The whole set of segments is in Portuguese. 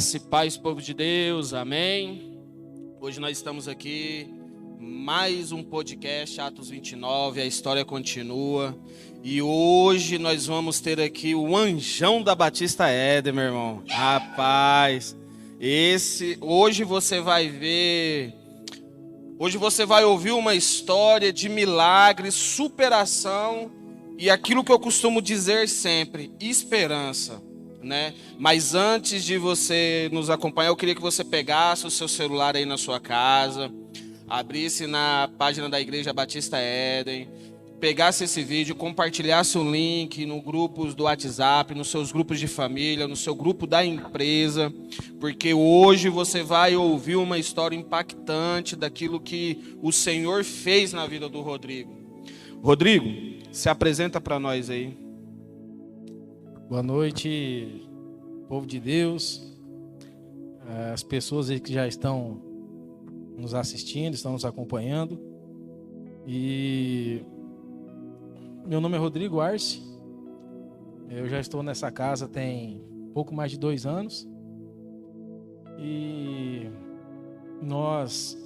Graça e paz, povo de Deus, amém. Hoje nós estamos aqui, mais um podcast, Atos 29, a história continua. E hoje nós vamos ter aqui o anjão da Batista Éden, meu irmão. Rapaz, hoje você vai ver, hoje você vai ouvir uma história de milagre, superação e aquilo que eu costumo dizer sempre, esperança. Né? Mas antes de você nos acompanhar, eu queria que você pegasse o seu celular aí na sua casa, abrisse na página da Igreja Batista Éden, pegasse esse vídeo, compartilhasse o link no grupos do WhatsApp, nos seus grupos de família, no seu grupo da empresa, porque hoje você vai ouvir uma história impactante daquilo que o Senhor fez na vida do Rodrigo. Rodrigo, se apresenta para nós aí. Boa noite, povo de Deus, as pessoas aí que já estão nos assistindo, estão nos acompanhando. E meu nome é Rodrigo Arce, eu já estou nessa casa tem pouco mais de 2 anos. E nós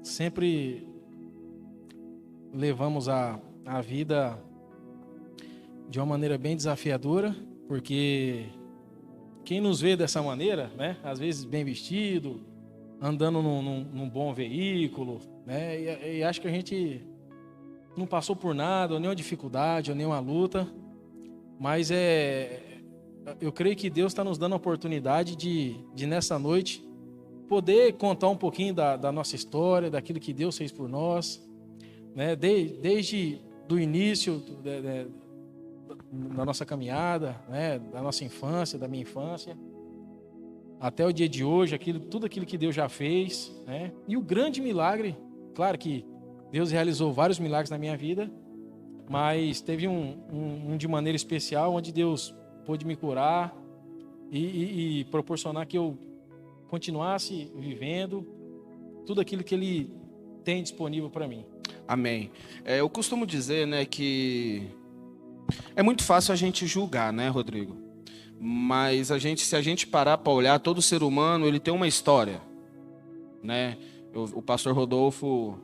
sempre levamos a vida de uma maneira bem desafiadora, porque quem nos vê dessa maneira, né, às vezes bem vestido, andando num bom veículo, né, e acho que a gente não passou por nada, ou nenhuma dificuldade, ou nenhuma luta, mas eu creio que Deus está nos dando a oportunidade de nessa noite poder contar um pouquinho da nossa história, daquilo que Deus fez por nós, né, desde do início da nossa caminhada, né, da nossa infância, da minha infância, até o dia de hoje, tudo aquilo que Deus já fez, né, e o grande milagre, claro que Deus realizou vários milagres na minha vida, mas teve um de maneira especial, onde Deus pôde me curar e proporcionar que eu continuasse vivendo tudo aquilo que Ele tem disponível para mim. Amém. Eu costumo dizer, né, que é muito fácil a gente julgar, né, Rodrigo? Mas se a gente parar para olhar, todo ser humano, ele tem uma história, né? O pastor Rodolfo,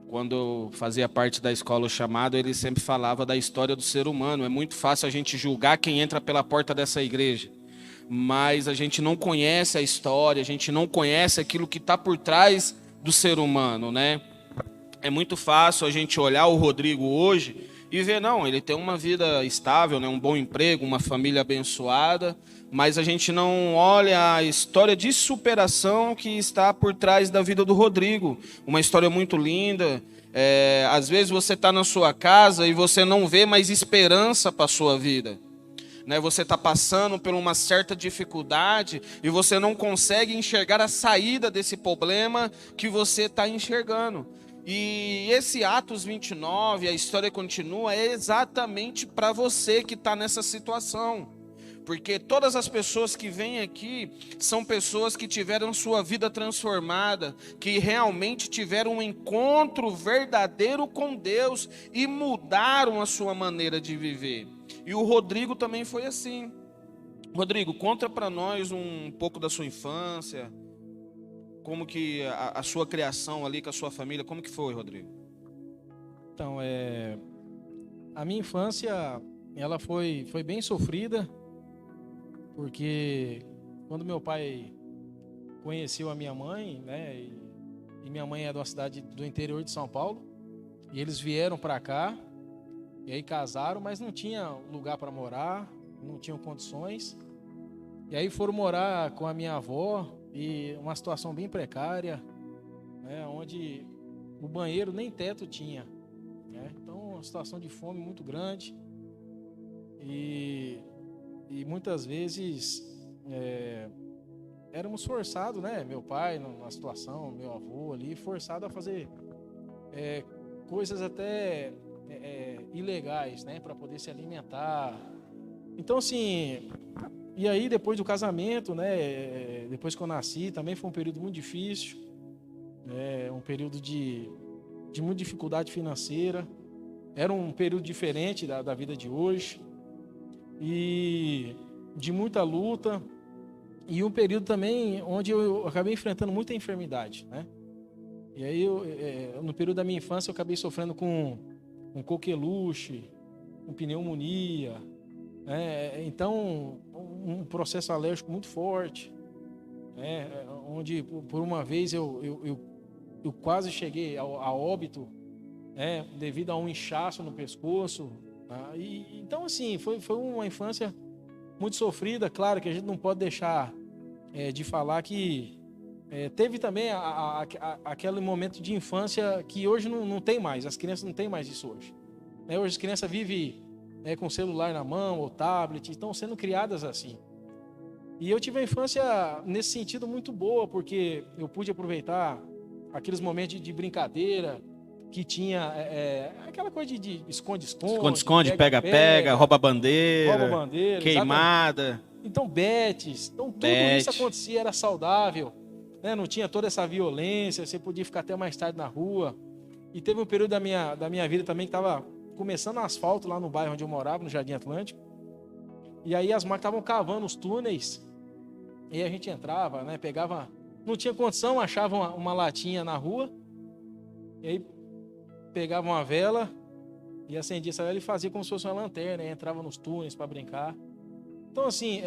quando eu fazia parte da escola O Chamado, ele sempre falava da história do ser humano. É muito fácil a gente julgar quem entra pela porta dessa igreja, mas a gente não conhece a história, a gente não conhece aquilo que está por trás do ser humano, né? É muito fácil a gente olhar o Rodrigo hoje e ver, não, ele tem uma vida estável, né, um bom emprego, uma família abençoada, mas a gente não olha a história de superação que está por trás da vida do Rodrigo. Uma história muito linda. Às vezes você está na sua casa e você não vê mais esperança para a sua vida. Né? Você está passando por uma certa dificuldade e você não consegue enxergar a saída desse problema que você está enxergando. E esse Atos 29, a história continua, é exatamente para você que está nessa situação. Porque todas as pessoas que vêm aqui são pessoas que tiveram sua vida transformada, que realmente tiveram um encontro verdadeiro com Deus e mudaram a sua maneira de viver. E o Rodrigo também foi assim. Rodrigo, conta para nós um pouco da sua infância. Como que a sua criação ali com a sua família, como que foi, Rodrigo? Então, a minha infância, ela foi bem sofrida, porque quando meu pai conheceu a minha mãe, né, e minha mãe é de uma cidade do interior de São Paulo, e eles vieram para cá, e aí casaram, mas não tinha lugar para morar, não tinham condições, e aí foram morar com a minha avó, e uma situação bem precária, né, onde o banheiro nem teto tinha, né? Então uma situação de fome muito grande e muitas vezes éramos forçados, né, meu pai na situação, meu avô ali, forçado a fazer coisas até ilegais, né, para poder se alimentar. Então assim, e aí depois do casamento, né, depois que eu nasci, também foi um período muito difícil, um período de muita dificuldade financeira. Era um período diferente da vida de hoje. E de muita luta e um período também onde eu acabei enfrentando muita enfermidade, né? E aí, no período da minha infância, eu acabei sofrendo com coqueluche, com pneumonia, né? Então, um processo alérgico muito forte, né? Onde, por uma vez, eu quase cheguei a óbito, né? Devido a um inchaço no pescoço. Tá? Então, assim, foi uma infância muito sofrida. Claro que a gente não pode deixar de falar que teve também aquele momento de infância que hoje não tem mais. As crianças não têm mais isso hoje. Hoje as crianças vivem com celular na mão ou tablet, estão sendo criadas assim. E eu tive uma infância nesse sentido muito boa, porque eu pude aproveitar aqueles momentos de brincadeira que tinha aquela coisa de esconde-esconde, Esconde-esconde, pega-pega, rouba-bandeira, queimada. Exatamente. Então, betes. Então, tudo isso acontecia, era saudável. Né? Não tinha toda essa violência, você podia ficar até mais tarde na rua. E teve um período da minha vida também que estava começando asfalto lá no bairro onde eu morava, no Jardim Atlântico. E aí as máquinas estavam cavando os túneis. E aí a gente entrava, né? Pegava... Não tinha condição, achava uma latinha na rua. E aí pegava uma vela e acendia essa vela e fazia como se fosse uma lanterna. E entrava nos túneis para brincar. Então, assim,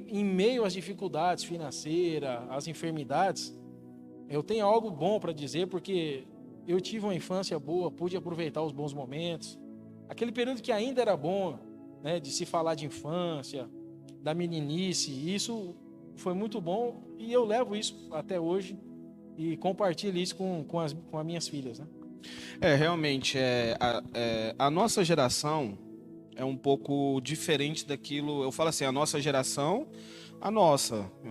em meio às dificuldades financeiras, às enfermidades, eu tenho algo bom para dizer, porque eu tive uma infância boa, pude aproveitar os bons momentos. Aquele período que ainda era bom, né, de se falar de infância, da meninice, isso foi muito bom e eu levo isso até hoje e compartilho isso com as minhas filhas, né? Realmente, a nossa geração é um pouco diferente daquilo. Eu falo assim, a nossa geração, a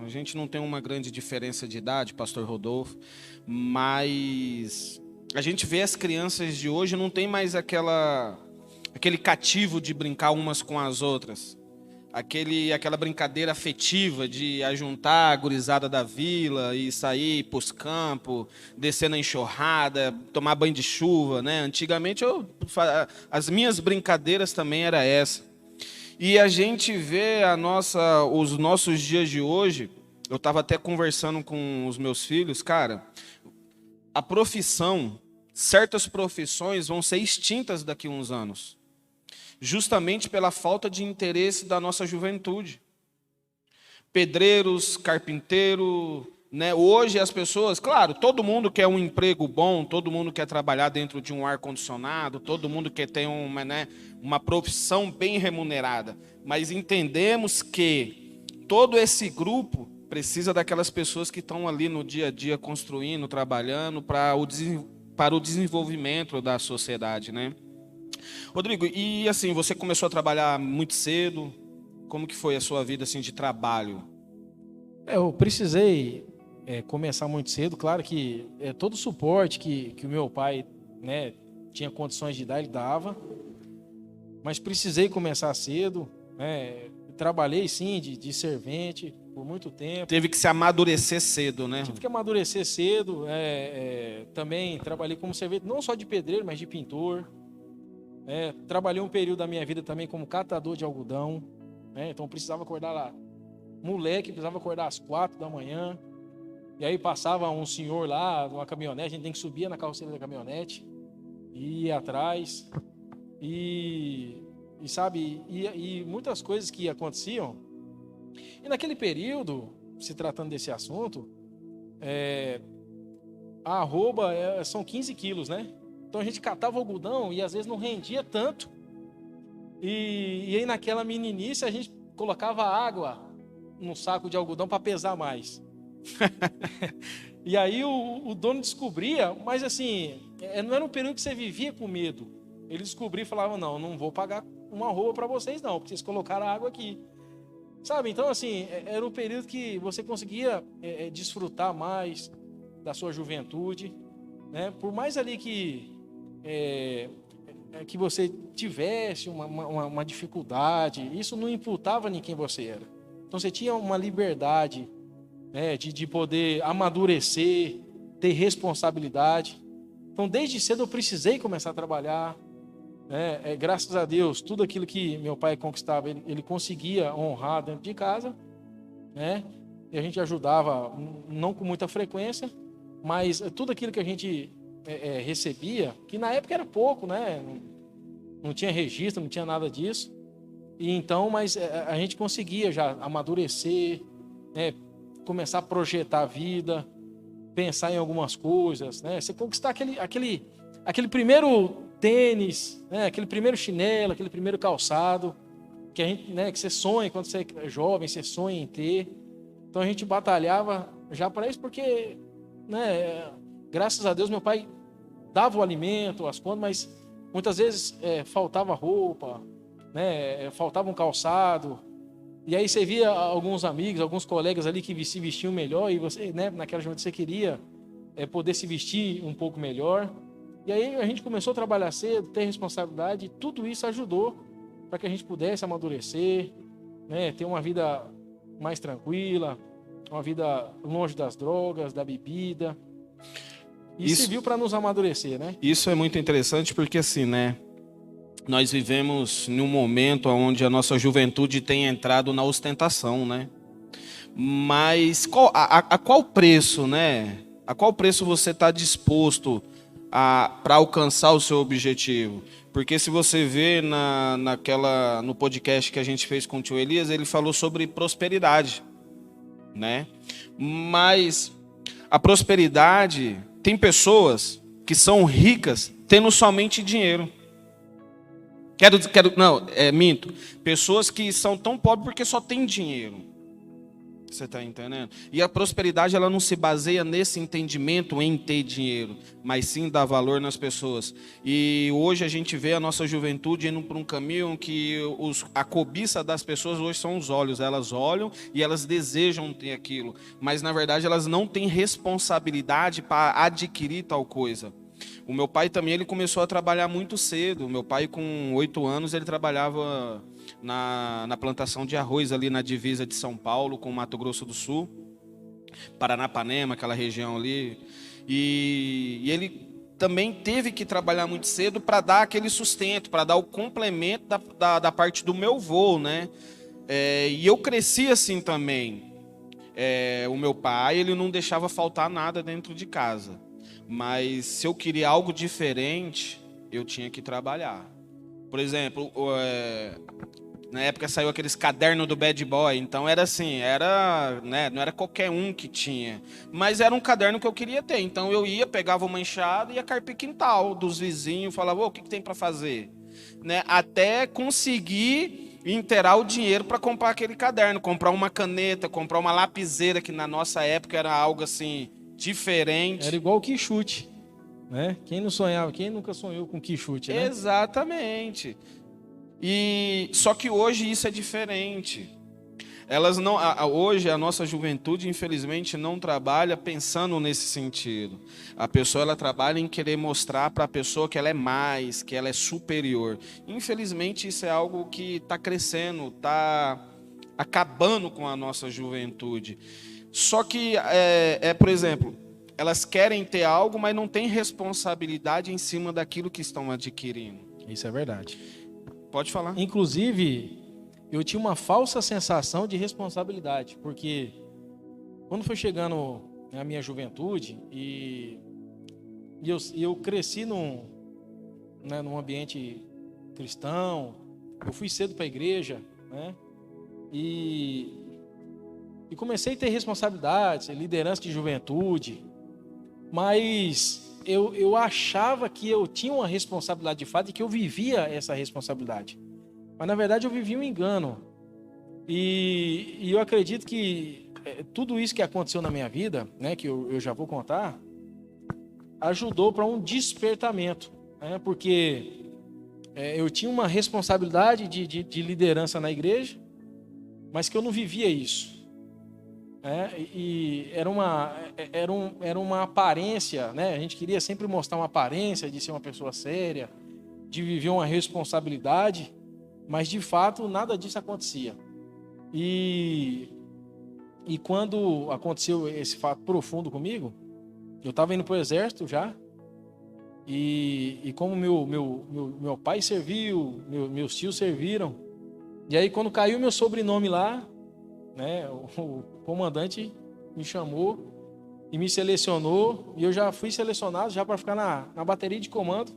gente não tem uma grande diferença de idade, Pastor Rodolfo, mas a gente vê as crianças de hoje, não tem mais aquele cativo de brincar umas com as outras. Aquela brincadeira afetiva de ajuntar a gurizada da vila e sair para os campos, descer na enxurrada, tomar banho de chuva, né? Antigamente, as minhas brincadeiras também era essa. E a gente vê os nossos dias de hoje, eu estava até conversando com os meus filhos, cara, certas profissões vão ser extintas daqui a uns anos. Justamente pela falta de interesse da nossa juventude. Pedreiros, carpinteiro, né? Hoje as pessoas, claro, todo mundo quer um emprego bom, todo mundo quer trabalhar dentro de um ar-condicionado, todo mundo quer ter uma profissão bem remunerada, mas entendemos que todo esse grupo precisa daquelas pessoas que estão ali no dia a dia construindo, trabalhando para o desenvolvimento da sociedade, né? Rodrigo, e assim, você começou a trabalhar muito cedo? Como que foi a sua vida assim de trabalho? Eu precisei começar muito cedo. Claro que todo o suporte que o meu pai, né, tinha condições de dar, ele dava. Mas precisei começar cedo. Né? Trabalhei, sim, de servente por muito tempo. Teve que se amadurecer cedo, né? Tive que amadurecer cedo. Também trabalhei como servente, não só de pedreiro, mas de pintor. Trabalhei um período da minha vida também como catador de algodão, né? Então precisava acordar lá, moleque, precisava acordar às 4 da manhã, e aí passava um senhor lá numa caminhonete, a gente tem que subir na carroceria da caminhonete, e ir atrás, e sabe, e muitas coisas que aconteciam. E naquele período, se tratando desse assunto, a arroba são 15 quilos, né? Então a gente catava algodão e às vezes não rendia tanto. E aí naquela meninice a gente colocava água no saco de algodão para pesar mais. E aí o dono descobria, mas assim, não era um período que você vivia com medo. Ele descobria e falava, não vou pagar uma arroba para vocês não, porque vocês colocaram água aqui. Sabe, então assim, era um período que você conseguia desfrutar mais da sua juventude, né? Por mais ali que você tivesse uma dificuldade, isso não imputava em quem você era. Então você tinha uma liberdade, né, de poder amadurecer, ter responsabilidade. Então desde cedo eu precisei começar a trabalhar, Graças a Deus, tudo aquilo que meu pai conquistava, ele conseguia honrar dentro de casa, né? E a gente ajudava, não com muita frequência, mas tudo aquilo que a gente recebia, que na época era pouco, né? Não tinha registro, não tinha nada disso. E então, mas a gente conseguia já amadurecer, né? Começar a projetar a vida, pensar em algumas coisas, né? Você conquistar aquele primeiro tênis, né? Aquele primeiro chinelo, aquele primeiro calçado, que a gente, né? Que você sonha quando você é jovem, você sonha em ter. Então a gente batalhava já para isso, porque, né? Graças a Deus meu pai dava o alimento, as contas, mas muitas vezes faltava roupa, né? Faltava um calçado. E aí você via alguns amigos, alguns colegas ali que se vestiam melhor e você, né, naquela juventude você queria poder se vestir um pouco melhor. E aí a gente começou a trabalhar cedo, ter responsabilidade, e tudo isso ajudou para que a gente pudesse amadurecer, né, ter uma vida mais tranquila, uma vida longe das drogas, da bebida. E Isso, serviu para nos amadurecer, né? isso é muito interessante porque assim, né? Nós vivemos num momento onde a nossa juventude tem entrado na ostentação, né? Mas a qual preço, né? A qual preço você está disposto para alcançar o seu objetivo? Porque se você vê no podcast que a gente fez com o tio Elias, ele falou sobre prosperidade, né? Mas a prosperidade, tem pessoas que são ricas tendo somente dinheiro. Minto. Pessoas que são tão pobres porque só tem dinheiro. Você está entendendo? E a prosperidade, ela não se baseia nesse entendimento em ter dinheiro, mas sim dar valor nas pessoas. E hoje a gente vê a nossa juventude indo por um caminho que a cobiça das pessoas hoje são os olhos. Elas olham e elas desejam ter aquilo, mas na verdade elas não têm responsabilidade para adquirir tal coisa. O meu pai também, ele começou a trabalhar muito cedo. O meu pai, com 8 anos, ele trabalhava na plantação de arroz ali na divisa de São Paulo com Mato Grosso do Sul, Paranapanema, aquela região ali. E ele também teve que trabalhar muito cedo para dar aquele sustento, para dar o complemento da parte do meu avô, né? E eu cresci assim também. O meu pai, ele não deixava faltar nada dentro de casa. Mas se eu queria algo diferente, eu tinha que trabalhar. Por exemplo, na época saiu aqueles cadernos do Bad Boy, então era assim, né, não era qualquer um que tinha, mas era um caderno que eu queria ter. Então eu ia, pegava uma enxada e ia carpir quintal dos vizinhos, falava, o que tem para fazer? Né, até conseguir inteirar o dinheiro para comprar aquele caderno, comprar uma caneta, comprar uma lapiseira, que na nossa época era algo assim diferente. Era igual o quichute, né? Quem não sonhava, quem nunca sonhou com quichute, né? Exatamente. E só que hoje isso é diferente. Elas não, hoje a nossa juventude, infelizmente, não trabalha pensando nesse sentido. A pessoa, ela trabalha em querer mostrar para a pessoa que ela é mais, que ela é superior. Infelizmente, isso é algo que está crescendo, está acabando com a nossa juventude. Só que, por exemplo, elas querem ter algo, mas não têm responsabilidade em cima daquilo que estão adquirindo. Isso é verdade. Pode falar. Inclusive, eu tinha uma falsa sensação de responsabilidade, porque quando foi chegando a minha juventude e eu cresci num ambiente cristão, eu fui cedo para a igreja, né? E comecei a ter responsabilidades, liderança de juventude, mas eu achava que eu tinha uma responsabilidade de fato e que eu vivia essa responsabilidade. Mas na verdade eu vivia um engano. E eu acredito que tudo isso que aconteceu na minha vida, né, que eu já vou contar, ajudou para um despertamento, né, porque eu tinha uma responsabilidade de liderança na igreja, mas que eu não vivia isso. E era uma aparência, né? A gente queria sempre mostrar uma aparência de ser uma pessoa séria, de viver uma responsabilidade, mas de fato nada disso acontecia. E quando aconteceu esse fato profundo comigo, eu estava indo para o exército já, E como meu pai serviu, meus tios serviram. E aí quando caiu meu sobrenome lá, né, o comandante me chamou e me selecionou. E eu já fui selecionado já para ficar na bateria de comando.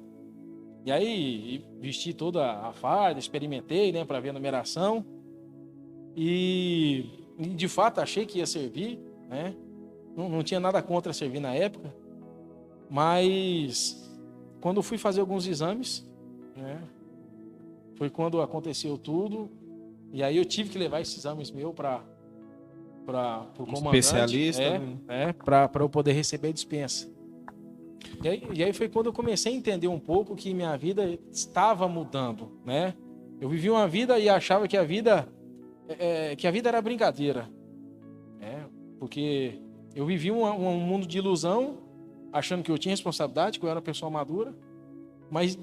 E aí vesti toda a farda, experimentei, né, para ver a numeração. E de fato achei que ia servir, né? Não tinha nada contra servir na época. Mas quando eu fui fazer alguns exames, né, foi quando aconteceu tudo. E aí eu tive que levar esses exames meus para o comandante. Especialista. Para eu poder receber a dispensa. E aí foi quando eu comecei a entender um pouco que minha vida estava mudando, né? Eu vivia uma vida e achava que a vida era brincadeira, né? Porque eu vivia um mundo de ilusão, achando que eu tinha responsabilidade, que eu era uma pessoa madura, mas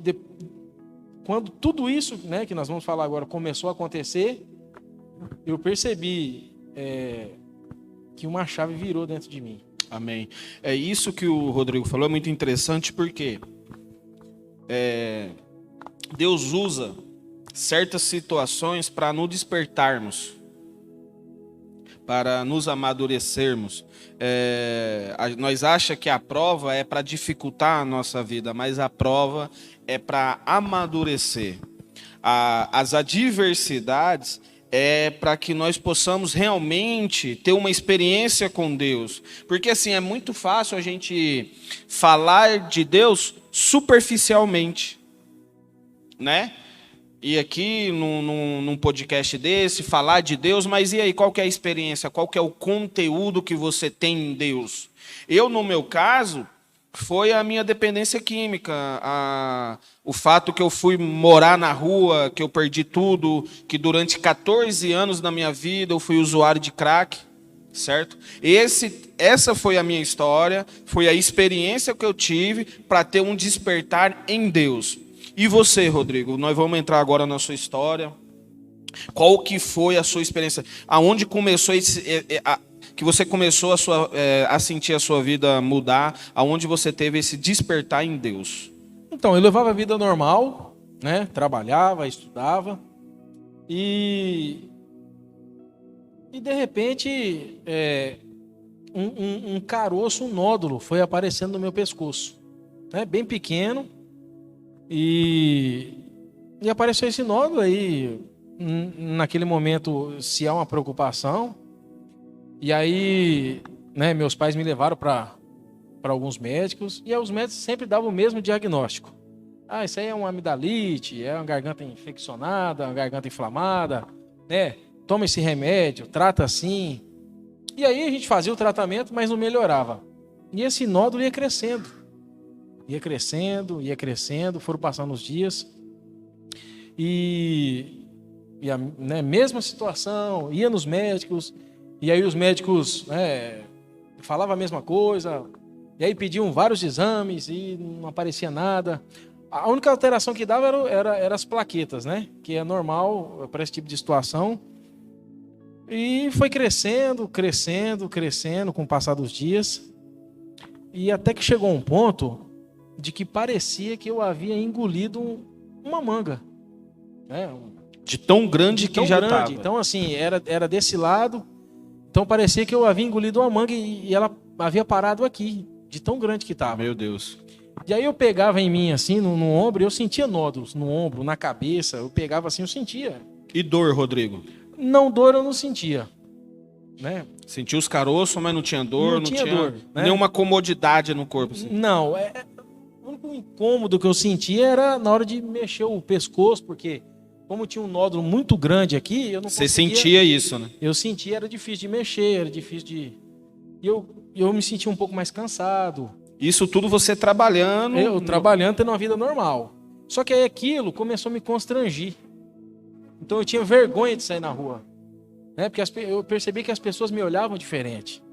quando tudo isso, né, que nós vamos falar agora, começou a acontecer, eu percebi que uma chave virou dentro de mim. Amém. É isso que o Rodrigo falou, é muito interessante porque Deus usa certas situações para nos despertarmos, para nos amadurecermos. Nós achamos que a prova é para dificultar a nossa vida, mas a prova é para amadurecer. As adversidades é para que nós possamos realmente ter uma experiência com Deus. Porque assim, é muito fácil a gente falar de Deus superficialmente, né? E aqui, num podcast desse, falar de Deus, mas e aí, qual que é a experiência? Qual que é o conteúdo que você tem em Deus? Eu, no meu caso, foi a minha dependência química, o fato que eu fui morar na rua, que eu perdi tudo, que durante 14 anos da minha vida eu fui usuário de crack, certo? Essa foi a minha história, foi a experiência que eu tive para ter um despertar em Deus. E você, Rodrigo? Nós vamos entrar agora na sua história. Qual que foi a sua experiência? Aonde começou que você começou a sentir a sua vida mudar? Aonde você teve esse despertar em Deus? Então, eu levava a vida normal, né? Trabalhava, estudava. E de repente, um caroço, um nódulo foi aparecendo no meu pescoço, né? Bem pequeno. E apareceu esse nódulo aí, naquele momento, se há uma preocupação. E aí, né, meus pais me levaram para alguns médicos, e aí os médicos sempre davam o mesmo diagnóstico. Isso aí é uma amidalite, é uma garganta infeccionada, uma garganta inflamada, né? Toma esse remédio, trata assim. E aí a gente fazia o tratamento, mas não melhorava. E esse nódulo ia crescendo. Ia crescendo, foram passando os dias. E a mesma situação, ia nos médicos, e aí os médicos falavam a mesma coisa, e aí pediam vários exames e não aparecia nada. A única alteração que dava era as plaquetas, né? Que é normal para esse tipo de situação. E foi crescendo com o passar dos dias. E até que chegou um ponto de que parecia que eu havia engolido uma manga, né? De tão grande que já estava. Então, assim, era desse lado. Então, parecia que eu havia engolido uma manga e ela havia parado aqui, de tão grande que estava. Meu Deus. E aí eu pegava em mim, assim, no ombro, e eu sentia nódulos no ombro, na cabeça. Eu pegava assim, eu sentia. E dor, Rodrigo? Não, dor eu não sentia, né? Sentia os caroços, mas não tinha dor, não tinha dor, né? Nenhuma comodidade no corpo. Assim. Não, o único incômodo que eu sentia era na hora de mexer o pescoço, porque como tinha um nódulo muito grande aqui, eu não conseguia... Você sentia isso, né? Eu sentia, era difícil de mexer, era difícil de... E eu me sentia um pouco mais cansado. Isso tudo você trabalhando... Trabalhando, tendo uma vida normal. Só que aí aquilo começou a me constrangir. Então eu tinha vergonha de sair na rua, né? Porque eu percebi que as pessoas me olhavam diferente.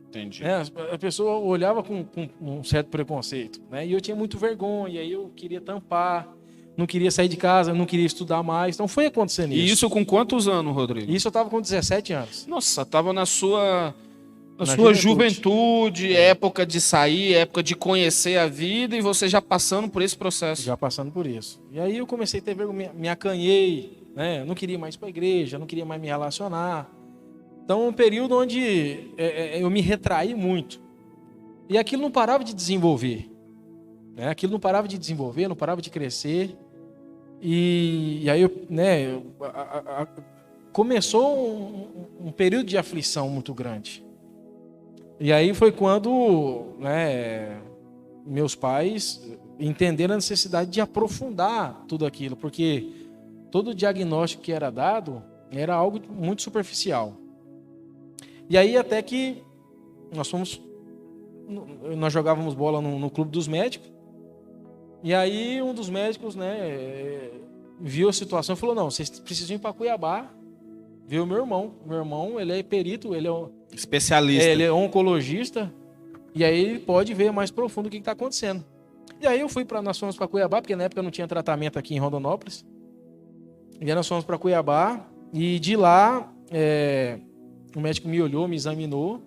Entendi. A pessoa olhava com um certo preconceito, né? E eu tinha muito vergonha, e aí eu queria tampar, não queria sair de casa, não queria estudar mais. Então foi acontecendo isso. E isso com quantos anos, Rodrigo? Isso eu estava com 17 anos. Nossa, estava na sua Na sua juventude, época de sair, época de conhecer a vida, e você já passando por esse processo. Já passando por isso. E aí eu comecei a ter vergonha, me acanhei, né? Não queria mais ir para a igreja, não queria mais me relacionar. Então, um período onde eu me retraí muito. E aquilo não parava de desenvolver. Né? Aquilo não parava de desenvolver, não parava de crescer. E aí, começou um período de aflição muito grande. E aí foi quando, né, meus pais entenderam a necessidade de aprofundar tudo aquilo, porque todo o diagnóstico que era dado era algo muito superficial. E aí até que nós jogávamos bola no clube dos médicos, e aí um dos médicos, né, viu a situação e falou: não, vocês precisam ir para Cuiabá ver o meu irmão. Meu irmão, ele é perito, ele é especialista. Ele é oncologista, e aí ele pode ver mais profundo o que está acontecendo. E aí nós fomos para Cuiabá, porque na época não tinha tratamento aqui em Rondonópolis. E aí nós fomos para Cuiabá, e de lá o médico me olhou, me examinou,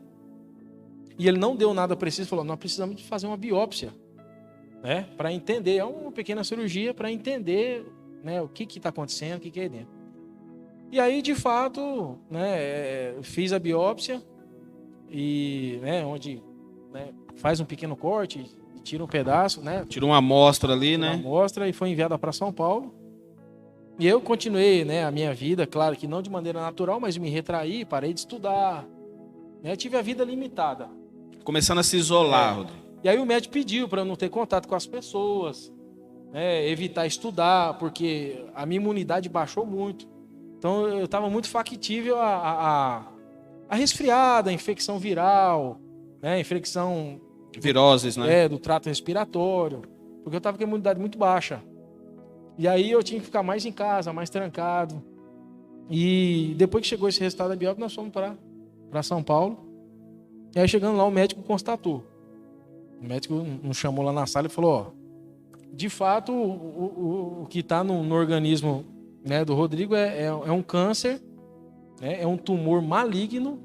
e ele não deu nada preciso, falou: nós precisamos de fazer uma biópsia, né, para entender, é uma pequena cirurgia para entender, né, o que está acontecendo, o que é dentro. E aí, de fato, né, fiz a biópsia, e, né, onde, né, faz um pequeno corte, tira um pedaço, né? Tira uma amostra ali, né? Uma amostra, e foi enviada para São Paulo. E eu continuei, né, a minha vida, claro que não de maneira natural, mas me retraí, parei de estudar, né? Tive a vida limitada. Começando a se isolar, Rodrigo. E aí o médico pediu para eu não ter contato com as pessoas, né, evitar estudar, porque a minha imunidade baixou muito. Então eu estava muito factível a resfriada, a infecção viral, né, infecção... viroses, né? Do trato respiratório, porque eu estava com a imunidade muito baixa. E aí eu tinha que ficar mais em casa, mais trancado. E depois que chegou esse resultado da biópsia, nós fomos para São Paulo. E aí chegando lá, o médico constatou. O médico nos chamou lá na sala e falou: ó, de fato, o que está no organismo, né, do Rodrigo é um câncer, né, é um tumor maligno,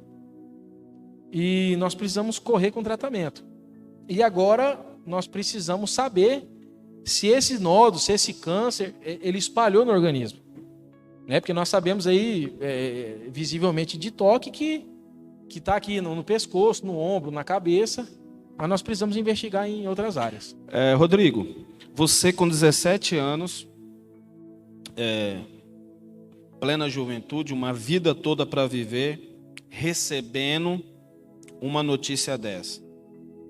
e nós precisamos correr com o tratamento. E agora nós precisamos saber se esse nódulo, se esse câncer, ele espalhou no organismo. Né? Porque nós sabemos aí, visivelmente de toque, que está aqui no pescoço, no ombro, na cabeça, mas nós precisamos investigar em outras áreas. Rodrigo, você com 17 anos, plena juventude, uma vida toda para viver, recebendo uma notícia dessa.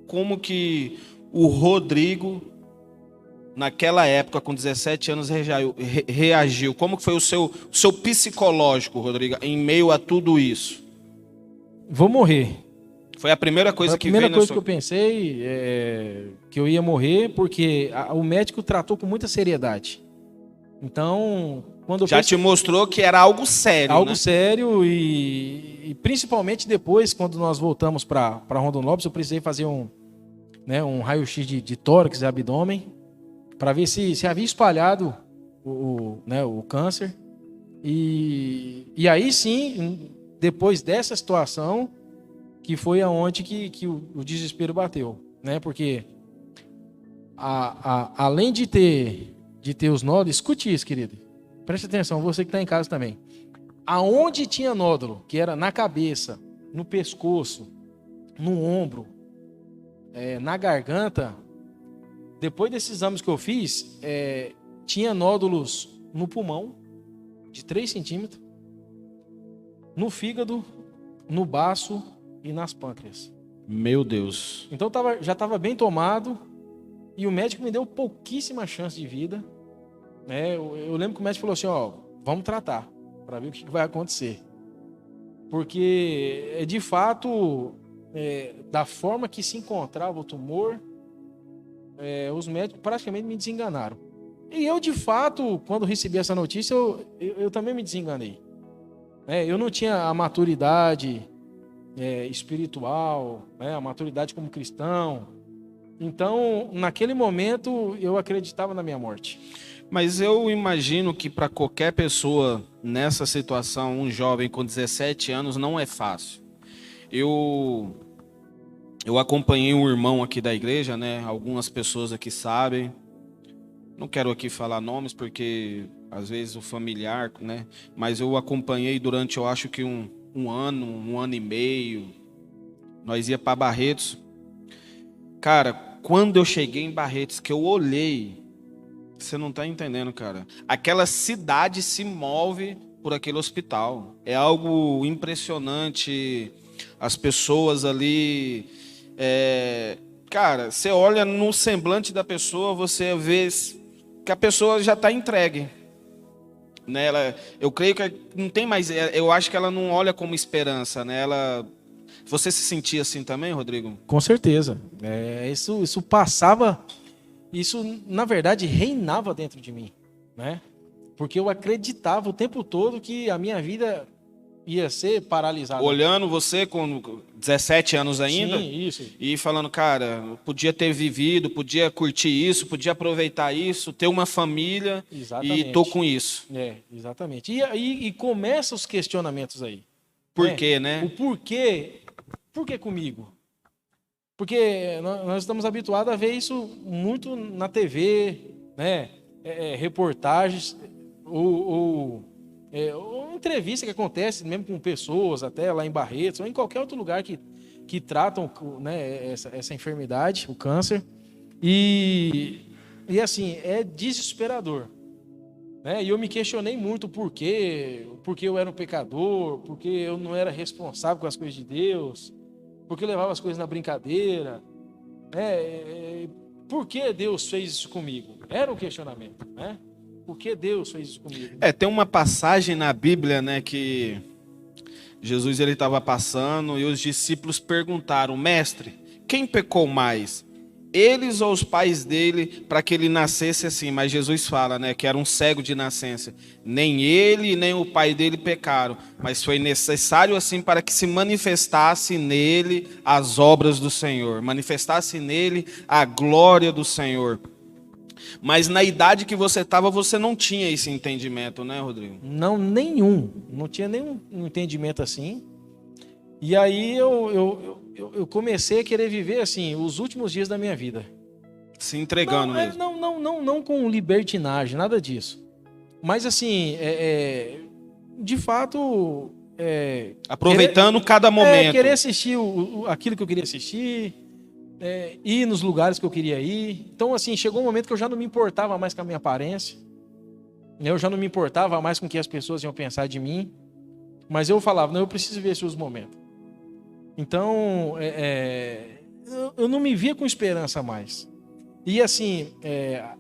Como que o Rodrigo, naquela época, com 17 anos, reagiu? Como que foi o seu psicológico, Rodrigo, em meio a tudo isso? Vou morrer. Foi a primeira coisa que veio na sua... A primeira coisa que eu pensei que eu ia morrer, porque o médico tratou com muita seriedade. Então, quando eu te mostrou que era algo sério, algo né? sério, e principalmente depois, quando nós voltamos para Rondonópolis, eu precisei fazer um raio-x de tórax e abdômen para ver se havia espalhado o câncer. E aí sim, depois dessa situação, que foi aonde que o desespero bateu, né? Porque além de ter os nódulos, escute isso, querido. Preste atenção, você que está em casa também. Aonde tinha nódulo, que era na cabeça, no pescoço, no ombro, na garganta, depois desses exames que eu fiz, tinha nódulos no pulmão, de 3 centímetros, no fígado, no baço e nas pâncreas. Meu Deus. Então já estava bem tomado, e o médico me deu pouquíssima chance de vida. Eu lembro que o médico falou assim: ó, vamos tratar, para ver o que vai acontecer. Porque, de fato, da forma que se encontrava o tumor, os médicos praticamente me desenganaram. E eu, de fato, quando recebi essa notícia, eu também me desenganei. Eu não tinha a maturidade espiritual, a maturidade como cristão. Então, naquele momento, eu acreditava na minha morte. Mas eu imagino que para qualquer pessoa nessa situação, um jovem com 17 anos, não é fácil. Eu acompanhei um irmão aqui da igreja, né? Algumas pessoas aqui sabem. Não quero aqui falar nomes porque às vezes o familiar, né? Mas eu acompanhei durante, eu acho que um ano e meio. Nós ia para Barretos. Cara, quando eu cheguei em Barretos, que eu olhei, você não tá entendendo, cara. Aquela cidade se move por aquele hospital. É algo impressionante. As pessoas ali, cara, você olha no semblante da pessoa, você vê que a pessoa já está entregue. Né? Eu creio que não tem mais. Eu acho que ela não olha como esperança, né? Você se sentia assim também, Rodrigo? Com certeza. Isso passava, isso na verdade reinava dentro de mim, né? Porque eu acreditava o tempo todo que a minha vida ia ser paralisada. Olhando você com 17 anos ainda. Sim, isso. E falando, cara, podia ter vivido, podia curtir isso, podia aproveitar isso, ter uma família. Exatamente. E tô com isso. Exatamente. E começam os questionamentos aí. Por quê, né? O porquê. Por que comigo? Porque nós estamos habituados a ver isso muito na TV, né? Reportagens ou entrevista que acontece mesmo com pessoas, até lá em Barretos, ou em qualquer outro lugar que tratam, né, essa enfermidade, o câncer. E assim, é desesperador. Né? E eu me questionei muito porque eu era um pecador, porque eu não era responsável com as coisas de Deus, porque eu levava as coisas na brincadeira. Por que Deus fez isso comigo? Era um questionamento, né? Por que Deus fez isso comigo? Tem uma passagem na Bíblia, né, que Jesus ele estava passando e os discípulos perguntaram: Mestre, quem pecou mais? Eles ou os pais dele, para que ele nascesse assim? Mas Jesus fala, né, que era um cego de nascença. Nem ele nem o pai dele pecaram, mas foi necessário assim para que se manifestasse nele as obras do Senhor, manifestasse nele a glória do Senhor. Mas na idade que você estava, você não tinha esse entendimento, né, Rodrigo? Não, nenhum. Não tinha nenhum entendimento assim. E aí eu comecei a querer viver assim os últimos dias da minha vida. Se entregando mesmo. Não com libertinagem, nada disso. Mas assim, de fato... aproveitando cada momento. Querer assistir aquilo que eu queria assistir, ir nos lugares que eu queria ir. Então, assim, chegou um momento que eu já não me importava mais com a minha aparência. Eu já não me importava mais com o que as pessoas iam pensar de mim. Mas eu falava, não, eu preciso ver esses momentos. Então, eu não me via com esperança mais. E assim,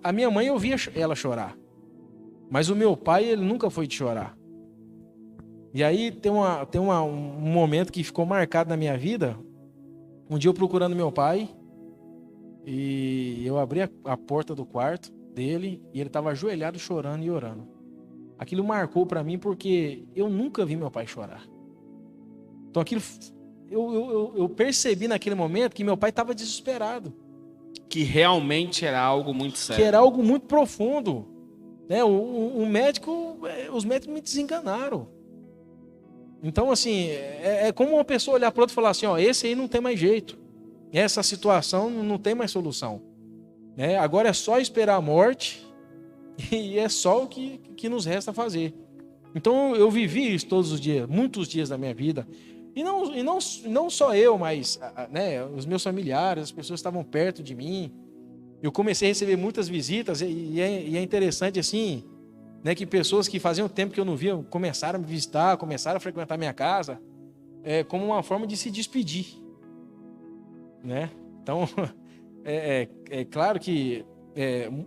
a minha mãe, eu via ela chorar. Mas o meu pai, ele nunca foi de chorar. E aí tem um momento que ficou marcado na minha vida. Um dia eu procurando meu pai, e eu abri a porta do quarto dele, e ele estava ajoelhado, chorando e orando. Aquilo marcou para mim porque eu nunca vi meu pai chorar. Então aquilo, eu percebi naquele momento que meu pai estava desesperado. Que realmente era algo muito sério. Que era algo muito profundo. Né? Os médicos me desenganaram. Então, assim, é como uma pessoa olhar para o outro e falar assim, ó, esse aí não tem mais jeito. Essa situação não tem mais solução. Né? Agora é só esperar a morte e é só o que nos resta fazer. Então, eu vivi isso todos os dias, muitos dias da minha vida. E não só eu, mas né, os meus familiares, as pessoas que estavam perto de mim. Eu comecei a receber muitas visitas e é interessante, assim... Né, que pessoas que faziam tempo que eu não via começaram a me visitar, começaram a frequentar minha casa, como uma forma de se despedir. Né? Então, é claro que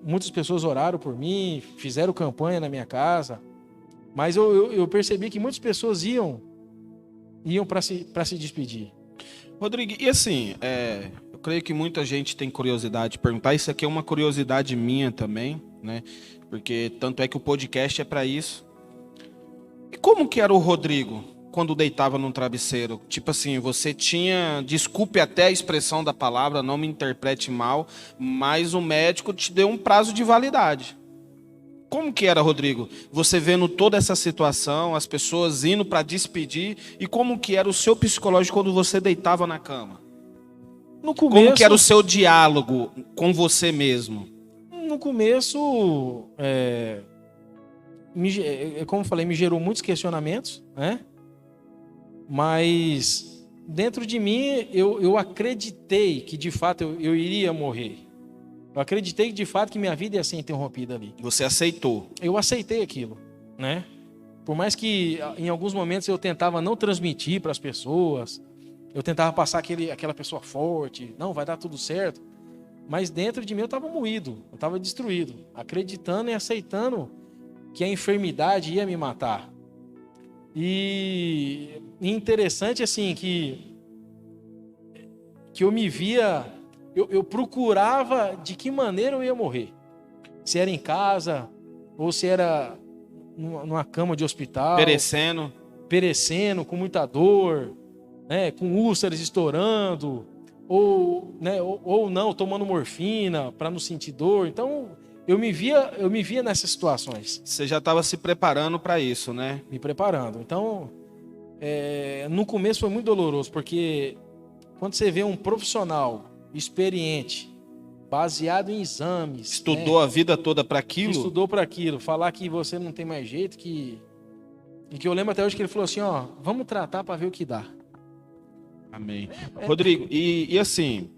muitas pessoas oraram por mim, fizeram campanha na minha casa, mas eu percebi que muitas pessoas iam para se despedir. Rodrigo, e assim, eu creio que muita gente tem curiosidade de perguntar, isso aqui é uma curiosidade minha também, né? Porque tanto é que o podcast é para isso. E como que era o Rodrigo quando deitava num travesseiro? Tipo assim, você tinha, desculpe até a expressão da palavra, não me interprete mal, mas o médico te deu um prazo de validade. Como que era, Rodrigo? Você vendo toda essa situação, as pessoas indo para despedir, e como que era o seu psicológico quando você deitava na cama? No Como que era o começo, seu diálogo com você mesmo? no começo, como eu falei, me gerou muitos questionamentos, né? Mas dentro de mim, eu acreditei que de fato eu iria morrer. Eu acreditei de fato que minha vida ia ser interrompida ali. Você aceitou. Eu aceitei aquilo, né? Por mais que em alguns momentos eu tentava não transmitir para as pessoas, eu tentava passar aquela pessoa forte, não, vai dar tudo certo. Mas dentro de mim eu estava moído, eu estava destruído, acreditando e aceitando que a enfermidade ia me matar. E interessante assim que eu me via, eu procurava de que maneira eu ia morrer. Se era em casa, ou se era numa cama de hospital. Perecendo, com muita dor, né, com úlceras estourando, ou não, tomando morfina para não sentir dor. Então, eu me via nessas situações. Você já estava se preparando para isso, né? Me preparando. Então, no começo foi muito doloroso, porque quando você vê um profissional experiente, baseado em exames, estudou a vida toda para aquilo. Estudou para aquilo, falar que você não tem mais jeito, e que eu lembro até hoje que ele falou assim, ó, vamos tratar para ver o que dá. Amém. Rodrigo, e assim,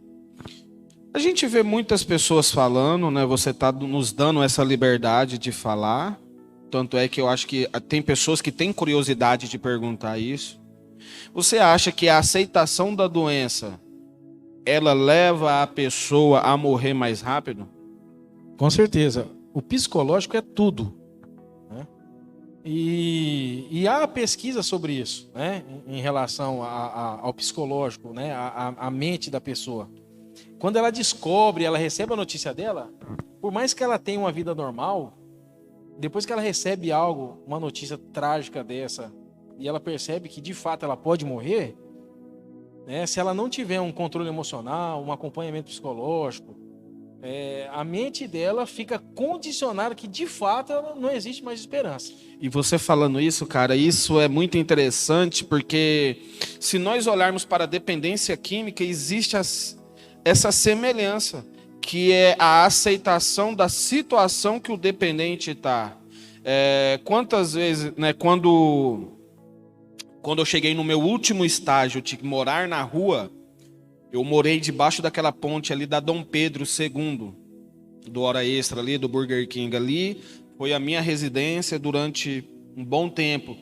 a gente vê muitas pessoas falando, né? Você está nos dando essa liberdade de falar. Tanto é que eu acho que tem pessoas que têm curiosidade de perguntar isso. Você acha que a aceitação da doença, ela leva a pessoa a morrer mais rápido? Com certeza. O psicológico é tudo, né? E há pesquisa sobre isso, né? Em relação ao psicológico, né? A mente da pessoa. Quando ela descobre, ela recebe a notícia dela, por mais que ela tenha uma vida normal, depois que ela recebe algo, uma notícia trágica dessa, e ela percebe que de fato ela pode morrer, né? Se ela não tiver um controle emocional, um acompanhamento psicológico, a mente dela fica condicionada que de fato não existe mais esperança. E você falando isso, cara, isso é muito interessante, porque se nós olharmos para a dependência química, existe essa semelhança, que é a aceitação da situação que o dependente está. Quantas vezes, né, quando eu cheguei no meu último estágio de morar na rua, eu morei debaixo daquela ponte ali da Dom Pedro II, do Hora Extra ali, do Burger King ali. Foi a minha residência durante um bom tempo.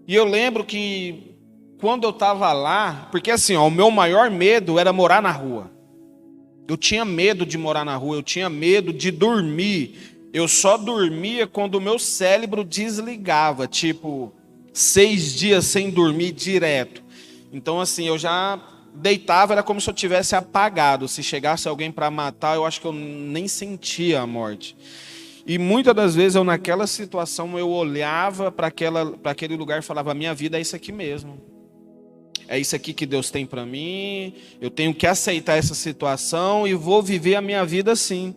E eu lembro que quando eu estava lá, porque assim, ó, o meu maior medo era morar na rua. Eu tinha medo de morar na rua, eu tinha medo de dormir. Eu só dormia quando o meu cérebro desligava, tipo 6 dias sem dormir direto. Então assim, eu já deitava, era como se eu tivesse apagado. Se chegasse alguém para matar, eu acho que eu nem sentia a morte. E muitas das vezes eu naquela situação eu olhava para aquele lugar e falava, minha vida é isso aqui mesmo. É isso aqui que Deus tem para mim, eu tenho que aceitar essa situação e vou viver a minha vida assim.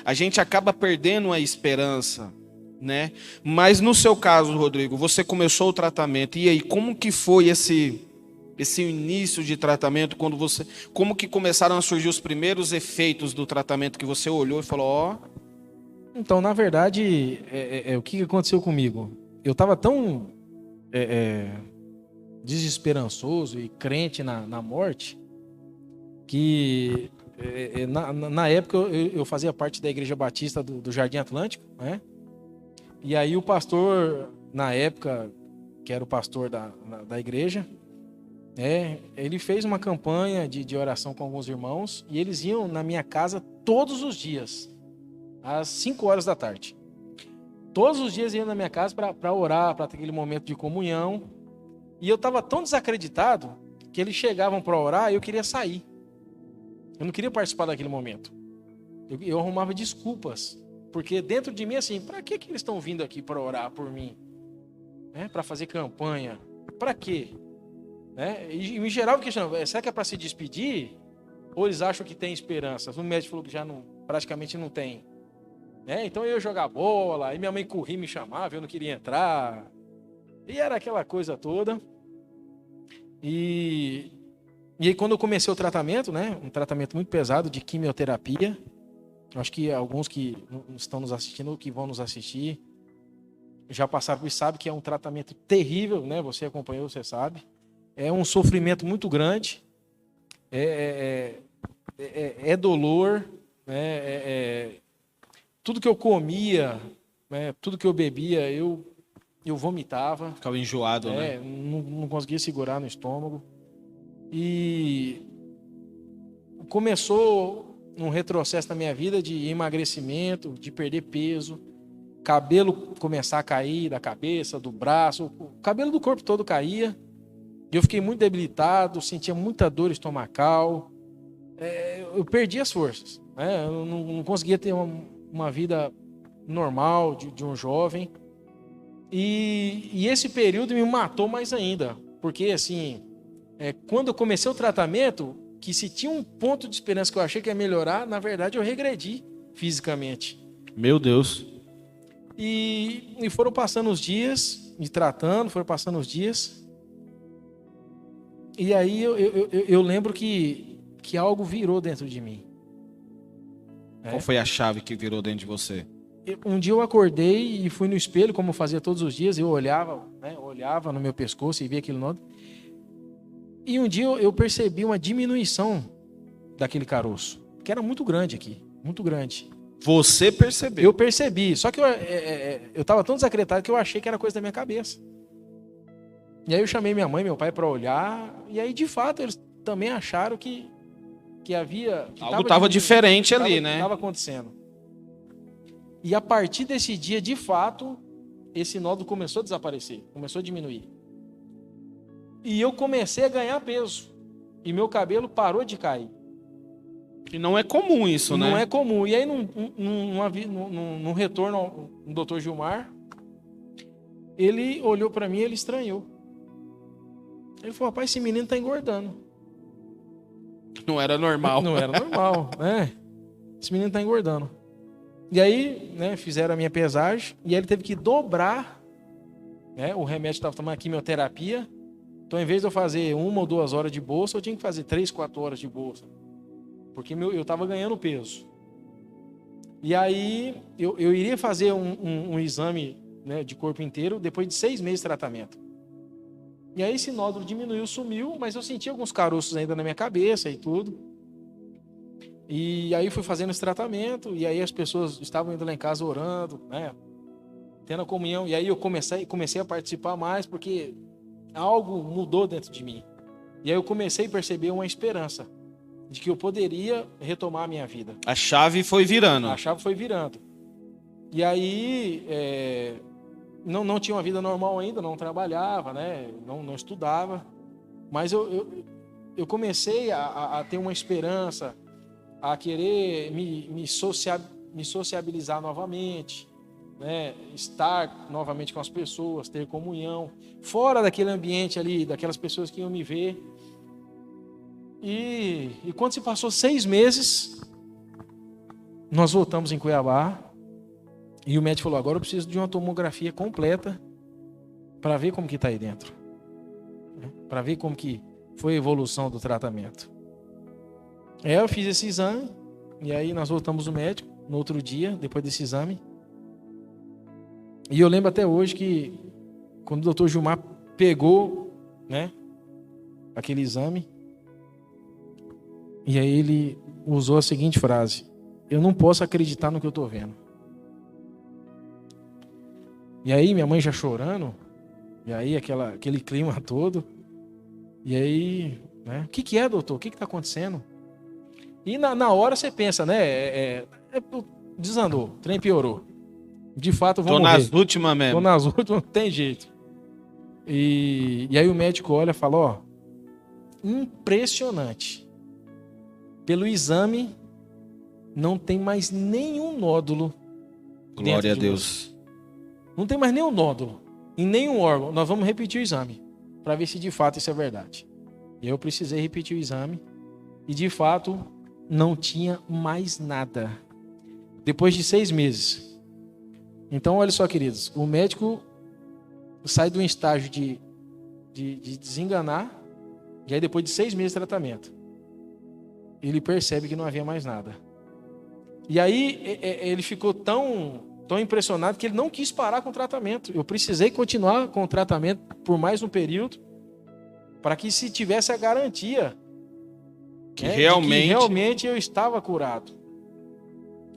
A gente acaba perdendo a esperança, né? Mas no seu caso, Rodrigo, você começou o tratamento, e aí, como que foi esse início de tratamento, como que começaram a surgir os primeiros efeitos do tratamento, que você olhou e falou, ó... Então, na verdade, o que aconteceu comigo? Eu estava tão desesperançoso e crente na morte, que na época eu fazia parte da Igreja Batista do Jardim Atlântico, né? E aí o pastor, na época, que era o pastor da igreja, ele fez uma campanha de oração com alguns irmãos, e eles iam na minha casa todos os dias, às 5 horas da tarde. Todos os dias iam na minha casa para orar, para ter aquele momento de comunhão. E eu estava tão desacreditado que eles chegavam para orar e eu queria sair. Eu não queria participar daquele momento. Eu arrumava desculpas, porque dentro de mim, assim, para que eles estão vindo aqui para orar por mim? Para fazer campanha? Para quê? E em geral eu questionava, será que é para se despedir? Ou eles acham que tem esperança? O médico falou que já praticamente não tem. Então eu ia jogar bola, aí minha mãe corria e me chamava, eu não queria entrar. E era aquela coisa toda. E aí quando eu comecei o tratamento, né, um tratamento muito pesado de quimioterapia, acho que alguns que estão nos assistindo ou que vão nos assistir já passaram e sabem que é um tratamento terrível, né? Você acompanhou, você sabe. É um sofrimento muito grande, é dolor, né? Tudo que eu comia, né? Tudo que eu bebia, eu vomitava. Ficava enjoado, né? Não conseguia segurar no estômago. E começou um retrocesso na minha vida de emagrecimento, de perder peso, cabelo começar a cair da cabeça, do braço, o cabelo do corpo todo caía. Eu fiquei muito debilitado, sentia muita dor estomacal. Eu perdi as forças, né? Eu não conseguia ter uma vida normal de um jovem. E esse período me matou mais ainda, porque assim, quando eu comecei o tratamento, que se tinha um ponto de esperança que eu achei que ia melhorar, na verdade eu regredi fisicamente. Meu Deus. E foram passando os dias, me tratando, foram passando os dias. E aí eu lembro que algo virou dentro de mim. Qual foi a chave que virou dentro de você? Um dia eu acordei e fui no espelho, como eu fazia todos os dias, eu olhava, né, olhava no meu pescoço e via aquele nódulo. E um dia eu percebi uma diminuição daquele caroço, que era muito grande aqui, muito grande. Você percebeu? Eu percebi, só que eu estava tão desacreditado que eu achei que era coisa da minha cabeça. E aí eu chamei minha mãe e meu pai para olhar, e aí de fato eles também acharam que havia... Algo estava diferente ali, né? Estava acontecendo. E a partir desse dia, de fato, esse nódulo começou a desaparecer, começou a diminuir. E eu comecei a ganhar peso. E meu cabelo parou de cair. E não é comum isso, né? Não é comum. E aí, num retorno ao Dr. Gilmar, ele olhou para mim e ele estranhou. Ele falou, rapaz, esse menino está engordando. Não era normal. Não era normal, né? Esse menino está engordando. E aí, né, fizeram a minha pesagem e aí ele teve que dobrar, né, o remédio que estava tomando, a quimioterapia. Então, em vez de eu fazer 1 ou 2 horas de bolsa, eu tinha que fazer 3, 4 horas de bolsa. Porque eu estava ganhando peso. E aí, eu iria fazer um exame, né, de corpo inteiro depois de 6 meses de tratamento. E aí esse nódulo diminuiu, sumiu, mas eu senti alguns caroços ainda na minha cabeça e tudo. E aí fui fazendo esse tratamento, e aí as pessoas estavam indo lá em casa orando, né, tendo a comunhão. E aí eu comecei a participar mais, porque algo mudou dentro de mim. E aí eu comecei a perceber uma esperança de que eu poderia retomar a minha vida. A chave foi virando. A chave foi virando. E aí não tinha uma vida normal ainda, não trabalhava, né, não estudava. Mas eu comecei a ter uma esperança, a querer me sociabilizar novamente, né? Estar novamente com as pessoas, ter comunhão, fora daquele ambiente ali, daquelas pessoas que iam me ver. E quando se passou 6 meses, nós voltamos em Cuiabá, e o médico falou, agora eu preciso de uma tomografia completa para ver como que está aí dentro, para ver como que foi a evolução do tratamento. Eu fiz esse exame, e aí nós voltamos no médico, no outro dia, depois desse exame. E eu lembro até hoje que, quando o Dr. Gilmar pegou, né, aquele exame, e aí ele usou a seguinte frase, eu não posso acreditar no que eu estou vendo. E aí minha mãe já chorando, e aí aquele clima todo, e aí, né, o que é, doutor? O que está acontecendo? E na hora você pensa, né? Desandou, o trem piorou. De fato, eu vou morrer. Tô nas últimas mesmo. Tô nas últimas, não tem jeito. E aí o médico olha e fala, ó, impressionante. Pelo exame, não tem mais nenhum nódulo. Glória a Deus. Não tem mais nenhum nódulo em nenhum órgão. Nós vamos repetir o exame para ver se de fato isso é verdade. E eu precisei repetir o exame e de fato não tinha mais nada. depois de 6 meses. Então, olha só, queridos, o médico sai de um estágio de desenganar, e aí depois de 6 meses de tratamento, ele percebe que não havia mais nada. E aí ele ficou tão impressionado que ele não quis parar com o tratamento. Eu precisei continuar com o tratamento por mais um período, para que se tivesse a garantia que de realmente... que realmente eu estava curado.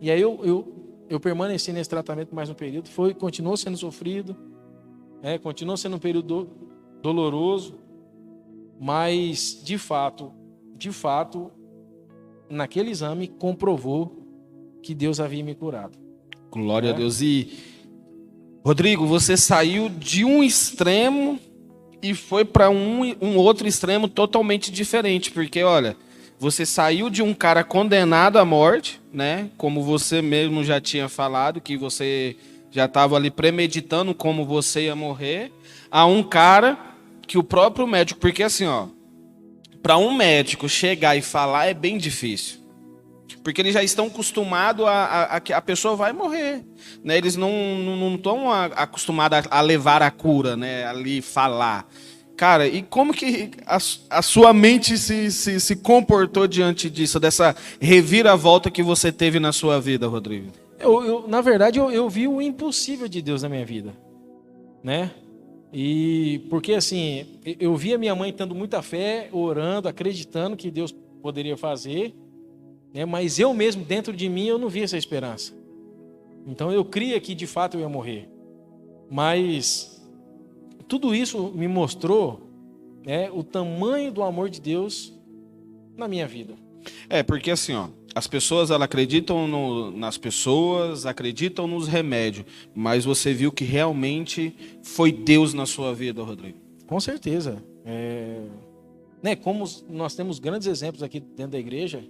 E aí eu permaneci nesse tratamento mais um período, continuou sendo sofrido, continuou sendo um período doloroso, mas de fato, naquele exame comprovou que Deus havia me curado. Glória a Deus. E, Rodrigo, você saiu de um extremo e foi para um outro extremo totalmente diferente, porque, olha, você saiu de um cara condenado à morte, né? Como você mesmo já tinha falado, que você já estava ali premeditando como você ia morrer, a um cara que o próprio médico, porque assim, ó, para um médico chegar e falar é bem difícil. Porque eles já estão acostumados a pessoa vai morrer, né? Eles não estão acostumados a levar a cura, né? Ali falar. Cara, e como que a sua mente se comportou diante disso, dessa reviravolta que você teve na sua vida, Rodrigo? Na verdade, eu vi o impossível de Deus na minha vida, né? E porque assim, eu via minha mãe tendo muita fé, orando, acreditando que Deus poderia fazer, né? Mas eu mesmo, dentro de mim, eu não via essa esperança. Então eu cria que de fato eu ia morrer. Mas tudo isso me mostrou, né, o tamanho do amor de Deus na minha vida. Porque assim, ó, as pessoas elas acreditam nas pessoas, acreditam nos remédios, mas você viu que realmente foi Deus na sua vida, Rodrigo? Com certeza. Né, como nós temos grandes exemplos aqui dentro da igreja,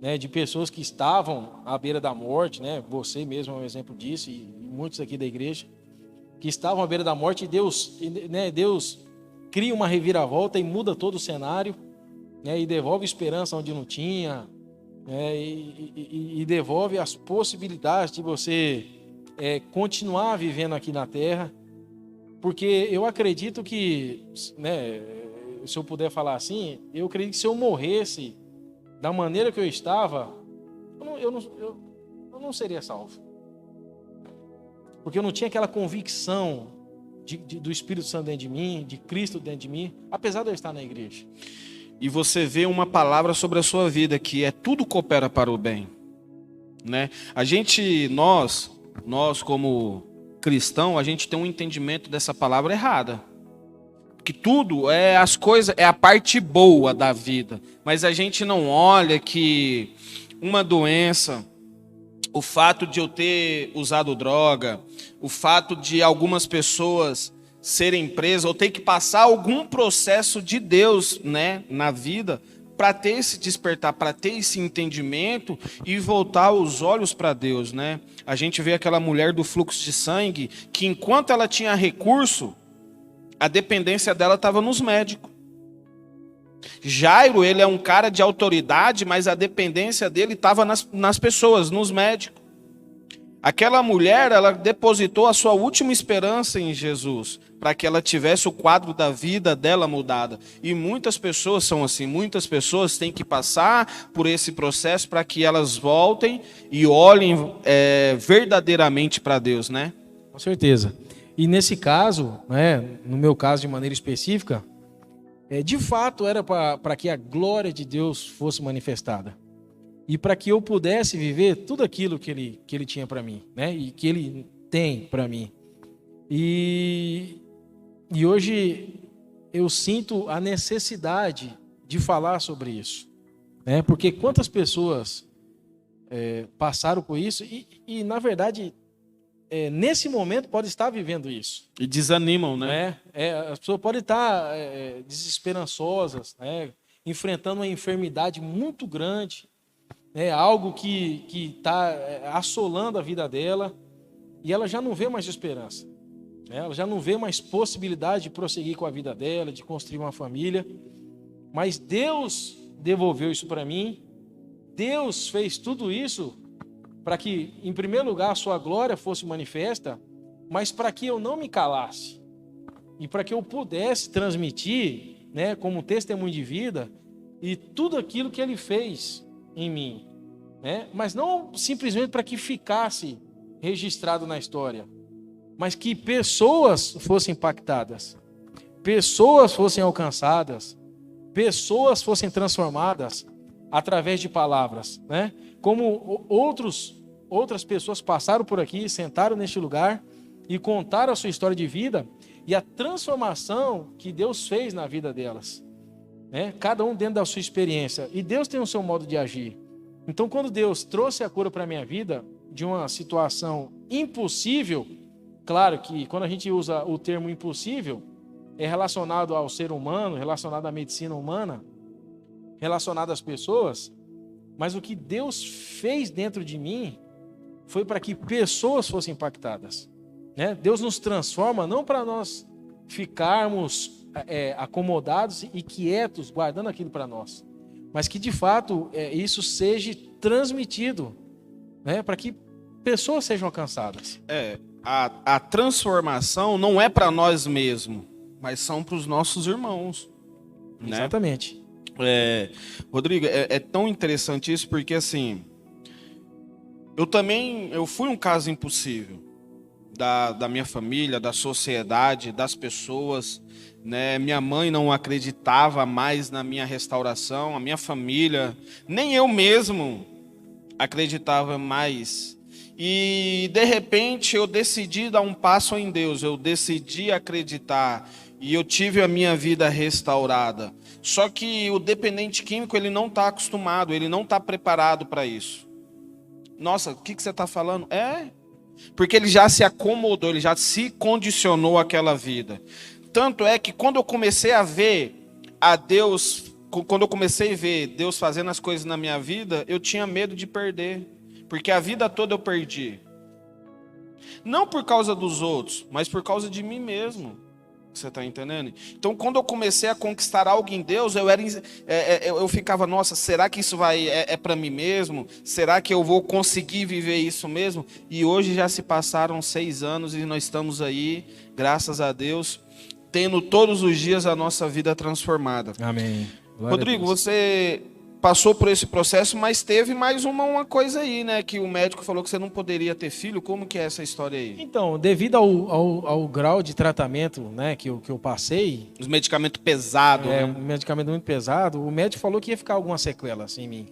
né, de pessoas que estavam à beira da morte, né, você mesmo é um exemplo disso, e muitos aqui da igreja, que estavam à beira da morte, e Deus cria uma reviravolta e muda todo o cenário, né, e devolve esperança onde não tinha, e devolve as possibilidades de você continuar vivendo aqui na terra, porque eu acredito que, né, se eu puder falar assim, eu acredito que se eu morresse da maneira que eu estava, eu não seria salvo, porque eu não tinha aquela convicção do Espírito Santo dentro de mim, de Cristo dentro de mim, apesar de eu estar na igreja. E você vê uma palavra sobre a sua vida, que é tudo coopera para o bem, né? Nós como cristão, a gente tem um entendimento dessa palavra errada. Que tudo as coisas, é a parte boa da vida. Mas a gente não olha que uma doença, o fato de eu ter usado droga, o fato de algumas pessoas serem presas, ou ter que passar algum processo de Deus, né, na vida, para ter esse despertar, para ter esse entendimento e voltar os olhos para Deus, né? A gente vê aquela mulher do fluxo de sangue, que enquanto ela tinha recurso, a dependência dela estava nos médicos. Jairo, ele é um cara de autoridade, mas a dependência dele estava nas pessoas, nos médicos. Aquela mulher, ela depositou a sua última esperança em Jesus, para que ela tivesse o quadro da vida dela mudada. E muitas pessoas são assim, muitas pessoas têm que passar por esse processo para que elas voltem e olhem verdadeiramente para Deus, né? Com certeza. E nesse caso, né, no meu caso de maneira específica, de fato era para que a glória de Deus fosse manifestada. E para que eu pudesse viver tudo aquilo que ele tinha para mim, né? E que ele tem para mim. E hoje eu sinto a necessidade de falar sobre isso, né? Porque quantas pessoas passaram por isso e na verdade, nesse momento pode estar vivendo isso. E desanimam, né? As pessoas podem estar desesperançosas, né? Enfrentando uma enfermidade muito grande, algo que está assolando a vida dela, e ela já não vê mais esperança, né? Ela já não vê mais possibilidade de prosseguir com a vida dela, de construir uma família. Mas Deus devolveu isso para mim. Deus fez tudo isso para que, em primeiro lugar, a sua glória fosse manifesta, mas para que eu não me calasse e para que eu pudesse transmitir, né, como testemunho de vida e tudo aquilo que ele fez em mim, né? Mas não simplesmente para que ficasse registrado na história, mas que pessoas fossem impactadas, pessoas fossem alcançadas, pessoas fossem transformadas através de palavras, né? Como outras pessoas passaram por aqui, sentaram neste lugar e contaram a sua história de vida e a transformação que Deus fez na vida delas, né? Cada um dentro da sua experiência. E Deus tem o seu modo de agir. Então, quando Deus trouxe a cura para a minha vida de uma situação impossível, claro que quando a gente usa o termo impossível, é relacionado ao ser humano, relacionado à medicina humana, relacionado às pessoas, mas o que Deus fez dentro de mim foi para que pessoas fossem impactadas, né? Deus nos transforma não para nós ficarmos acomodados e quietos, guardando aquilo para nós, mas que de fato isso seja transmitido, né? Para que pessoas sejam alcançadas. A transformação não é para nós mesmos, mas são para os nossos irmãos, né? Exatamente. Rodrigo, é tão interessante isso porque assim, eu fui um caso impossível da minha família, da sociedade, das pessoas, né? Minha mãe não acreditava mais na minha restauração, a minha família, nem eu mesmo acreditava mais. E de repente eu decidi dar um passo em Deus, eu decidi acreditar e eu tive a minha vida restaurada. Só que o dependente químico ele não está acostumado, ele não está preparado para isso. Nossa, o que você está falando? Porque ele já se acomodou, ele já se condicionou àquela vida. Tanto é que quando eu comecei a ver a Deus, quando eu comecei a ver Deus fazendo as coisas na minha vida, eu tinha medo de perder. Porque a vida toda eu perdi. Não por causa dos outros, mas por causa de mim mesmo. Você está entendendo? Então, quando eu comecei a conquistar algo em Deus, eu ficava, nossa, será que isso é para mim mesmo? Será que eu vou conseguir viver isso mesmo? E hoje já se passaram 6 anos e nós estamos aí, graças a Deus, tendo todos os dias a nossa vida transformada. Amém. Glória Rodrigo, você passou por esse processo, mas teve mais uma coisa aí, né? Que o médico falou que você não poderia ter filho. Como que é essa história aí? Então, devido ao grau de tratamento, né, que eu passei... Os medicamentos pesados, né? Um medicamento muito pesado. O médico falou que ia ficar algumas sequelas em mim.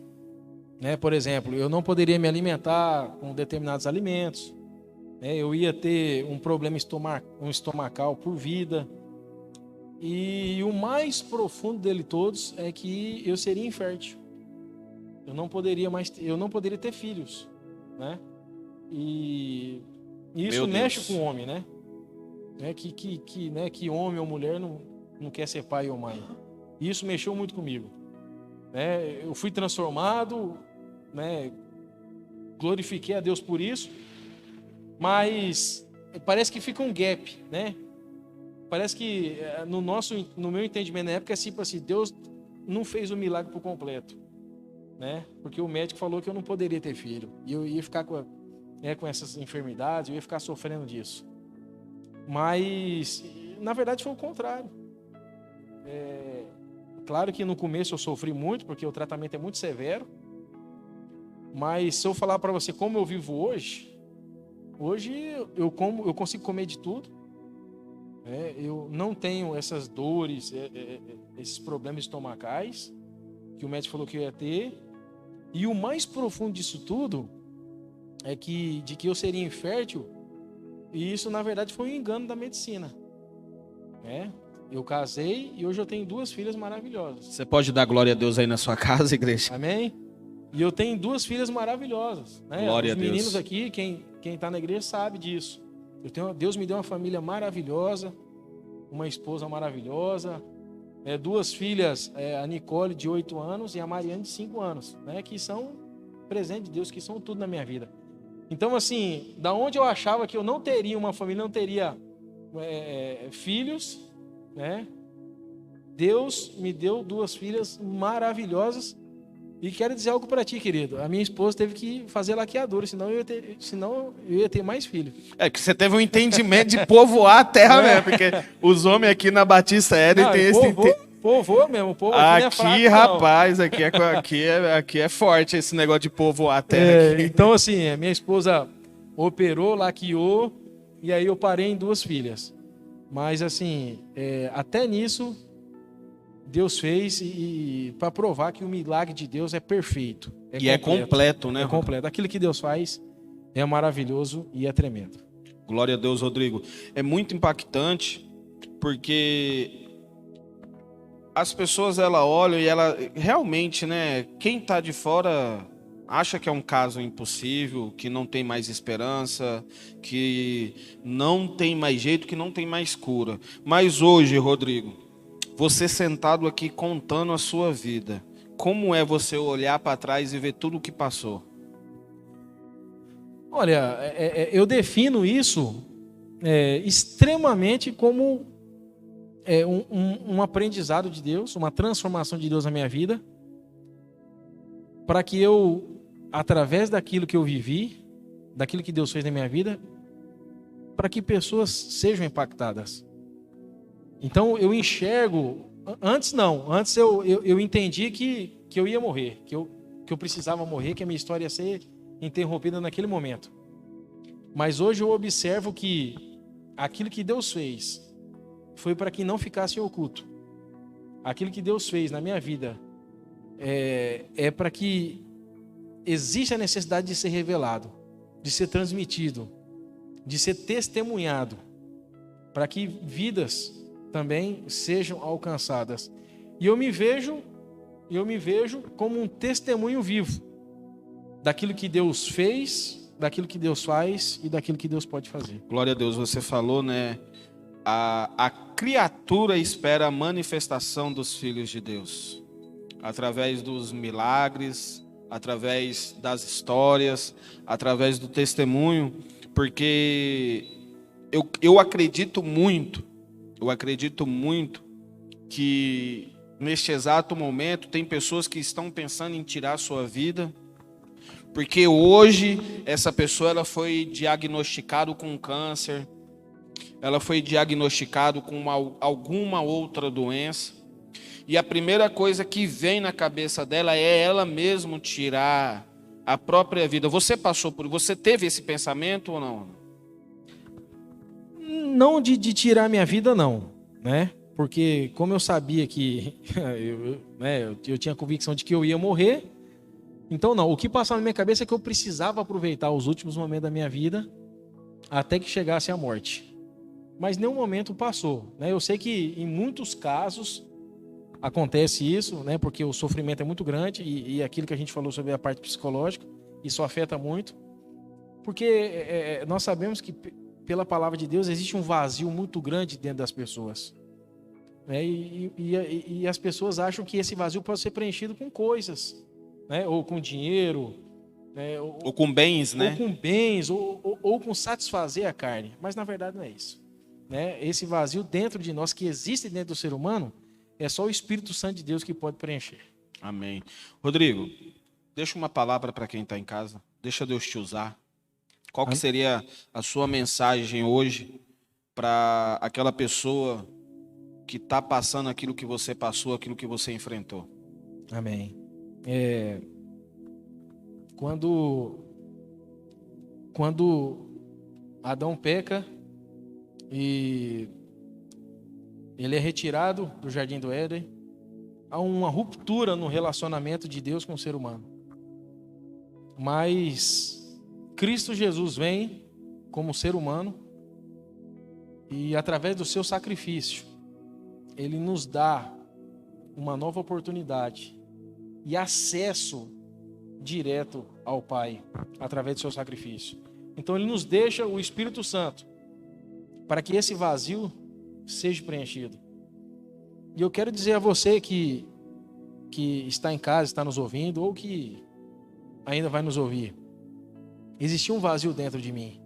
Né? Por exemplo, eu não poderia me alimentar com determinados alimentos. Né? Eu ia ter um problema estomacal por vida. E o mais profundo dele todos é que eu seria infértil. Eu não poderia ter filhos, né? E isso mexe com o homem, né? Que homem ou mulher não quer ser pai ou mãe. E isso mexeu muito comigo, né? Eu fui transformado, né? Glorifiquei a Deus por isso, mas parece que fica um gap, né? Parece que no meu entendimento na época é tipo assim, Deus não fez o milagre por completo, né? Porque o médico falou que eu não poderia ter filho e eu ia ficar com essas enfermidades, eu ia ficar sofrendo disso. Mas na verdade foi o contrário. Claro que no começo eu sofri muito porque o tratamento é muito severo. Mas se eu falar para você como eu vivo hoje eu consigo comer de tudo. Eu não tenho essas dores, esses problemas estomacais que o médico falou que eu ia ter. E o mais profundo disso tudo é que eu seria infértil. E isso, na verdade, foi um engano da medicina. Eu casei e hoje eu tenho 2 filhas maravilhosas. Você pode dar glória a Deus aí na sua casa, igreja? Amém? E eu tenho 2 filhas maravilhosas. Né? Glória a Deus. Os meninos aqui, quem está na igreja sabe disso. Deus me deu uma família maravilhosa, uma esposa maravilhosa, 2 filhas, a Nicole de 8 anos e a Mariane de 5 anos, né, que são presente de Deus, que são tudo na minha vida. Então, assim, da onde eu achava que eu não teria uma família, não teria filhos, né, Deus me deu 2 filhas maravilhosas E quero dizer algo para ti, querido. A minha esposa teve que fazer laqueadura, senão eu ia ter mais filho. É que você teve um entendimento de povoar a terra mesmo, porque os homens aqui na Batista Éden tem esse povoa mesmo, o povo aqui não é fraco, não. Rapaz, aqui é forte esse negócio de povoar a terra aqui. Então, assim, a minha esposa operou, laqueou, e aí eu parei em 2 filhas. Mas, assim, até nisso, Deus fez e para provar que o milagre de Deus é perfeito. É completo, né? É completo. Aquilo que Deus faz é maravilhoso e é tremendo. Glória a Deus, Rodrigo. É muito impactante, porque as pessoas, ela olham e ela realmente, né? Quem está de fora acha que é um caso impossível, que não tem mais esperança, que não tem mais jeito, que não tem mais cura. Mas hoje, Rodrigo, você sentado aqui contando a sua vida, como é você olhar para trás e ver tudo o que passou? Olha, eu defino isso extremamente como um aprendizado de Deus, uma transformação de Deus na minha vida, para que eu, através daquilo que eu vivi, daquilo que Deus fez na minha vida, para que pessoas sejam impactadas. Então eu enxergo, antes eu entendi que eu ia morrer, que eu precisava morrer, que a minha história ia ser interrompida naquele momento. Mas hoje eu observo que aquilo que Deus fez foi para que não ficasse oculto. Aquilo que Deus fez na minha vida é para que exista a necessidade de ser revelado, de ser transmitido, de ser testemunhado, para que vidas também sejam alcançadas. E eu me vejo como um testemunho vivo daquilo que Deus fez, daquilo que Deus faz e daquilo que Deus pode fazer. Glória a Deus, você falou, né? A criatura espera a manifestação dos filhos de Deus, através dos milagres, através das histórias, através do testemunho, porque eu acredito muito que neste exato momento tem pessoas que estão pensando em tirar a sua vida, porque hoje essa pessoa ela foi diagnosticada com câncer, ela foi diagnosticada com alguma outra doença, e a primeira coisa que vem na cabeça dela é ela mesma tirar a própria vida. Você você teve esse pensamento ou não? Não de tirar minha vida, não, né? Porque como eu sabia que eu tinha a convicção de que eu ia morrer, então não. O que passava na minha cabeça é que eu precisava aproveitar os últimos momentos da minha vida até que chegasse a morte. Mas nenhum momento passou, né? Eu sei que em muitos casos acontece isso, né? Porque o sofrimento é muito grande e aquilo que a gente falou sobre a parte psicológica, isso afeta muito. Porque nós sabemos que pela palavra de Deus existe um vazio muito grande dentro das pessoas. E as pessoas acham que esse vazio pode ser preenchido com coisas, né? Ou com dinheiro, né? Ou com bens, né? Ou com bens, ou com satisfazer a carne. Mas na verdade não é isso, né? Esse vazio dentro de nós, que existe dentro do ser humano, é só o Espírito Santo de Deus que pode preencher. Amém. Rodrigo, deixa uma palavra para quem está em casa. Deixa Deus te usar. Qual que seria a sua mensagem hoje para aquela pessoa que está passando aquilo que você passou, aquilo que você enfrentou? Amém. Quando Adão peca e ele é retirado do Jardim do Éden, há uma ruptura no relacionamento de Deus com o ser humano. Mas Cristo Jesus vem como ser humano e através do seu sacrifício, ele nos dá uma nova oportunidade e acesso direto ao Pai através do seu sacrifício. Então ele nos deixa o Espírito Santo para que esse vazio seja preenchido. E eu quero dizer a você que está em casa, está nos ouvindo, ou que ainda vai nos ouvir, existia um vazio dentro de mim.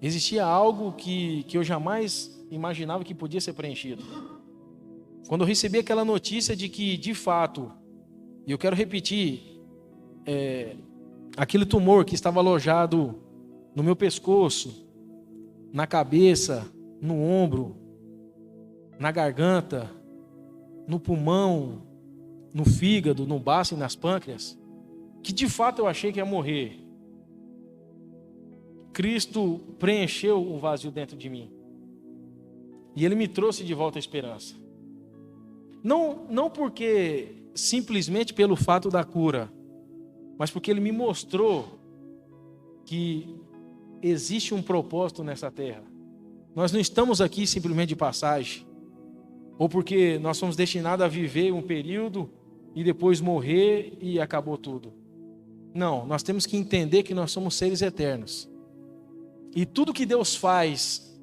Existia algo que eu jamais imaginava que podia ser preenchido. Quando eu recebi aquela notícia de que, de fato, E eu quero repetir, aquele tumor que estava alojado no meu pescoço, na cabeça, no ombro, na garganta, no pulmão, no fígado, no baço e nas pâncreas, que de fato eu achei que ia morrer. Cristo preencheu o vazio dentro de mim. E Ele me trouxe de volta a esperança. Não porque simplesmente pelo fato da cura, mas porque Ele me mostrou que existe um propósito nessa terra. Nós não estamos aqui simplesmente de passagem, ou porque nós somos destinados a viver um período e depois morrer e acabou tudo. Não, nós temos que entender que nós somos seres eternos. E tudo que Deus faz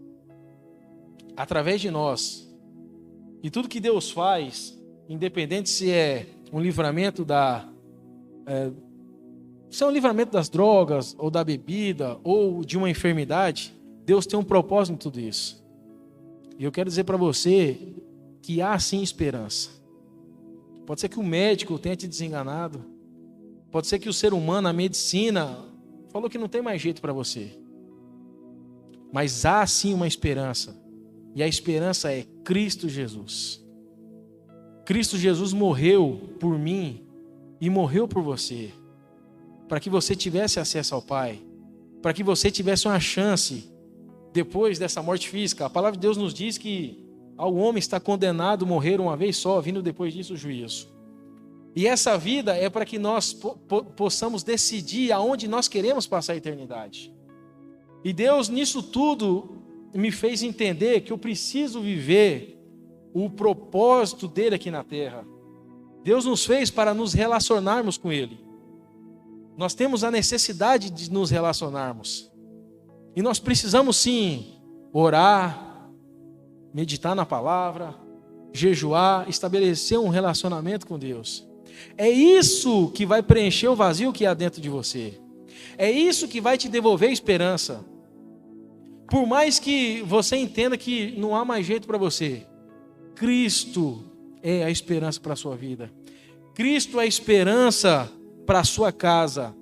através de nós, e tudo que Deus faz, independente se é um livramento se é um livramento das drogas, ou da bebida, ou de uma enfermidade, Deus tem um propósito em tudo isso. E eu quero dizer para você que há sim esperança. Pode ser que o médico tenha te desenganado, pode ser que o ser humano, a medicina, falou que não tem mais jeito para você. Mas há sim uma esperança. E a esperança é Cristo Jesus. Cristo Jesus morreu por mim e morreu por você, para que você tivesse acesso ao Pai, para que você tivesse uma chance depois dessa morte física. A palavra de Deus nos diz que ao homem está condenado a morrer uma vez só, vindo depois disso o juízo. E essa vida é para que nós possamos decidir aonde nós queremos passar a eternidade. E Deus, nisso tudo, me fez entender que eu preciso viver o propósito dele aqui na terra. Deus nos fez para nos relacionarmos com Ele. Nós temos a necessidade de nos relacionarmos. E nós precisamos sim orar, meditar na palavra, jejuar, estabelecer um relacionamento com Deus. É isso que vai preencher o vazio que há dentro de você. É isso que vai te devolver esperança. Por mais que você entenda que não há mais jeito para você, Cristo é a esperança para a sua vida. Cristo é a esperança para a sua casa.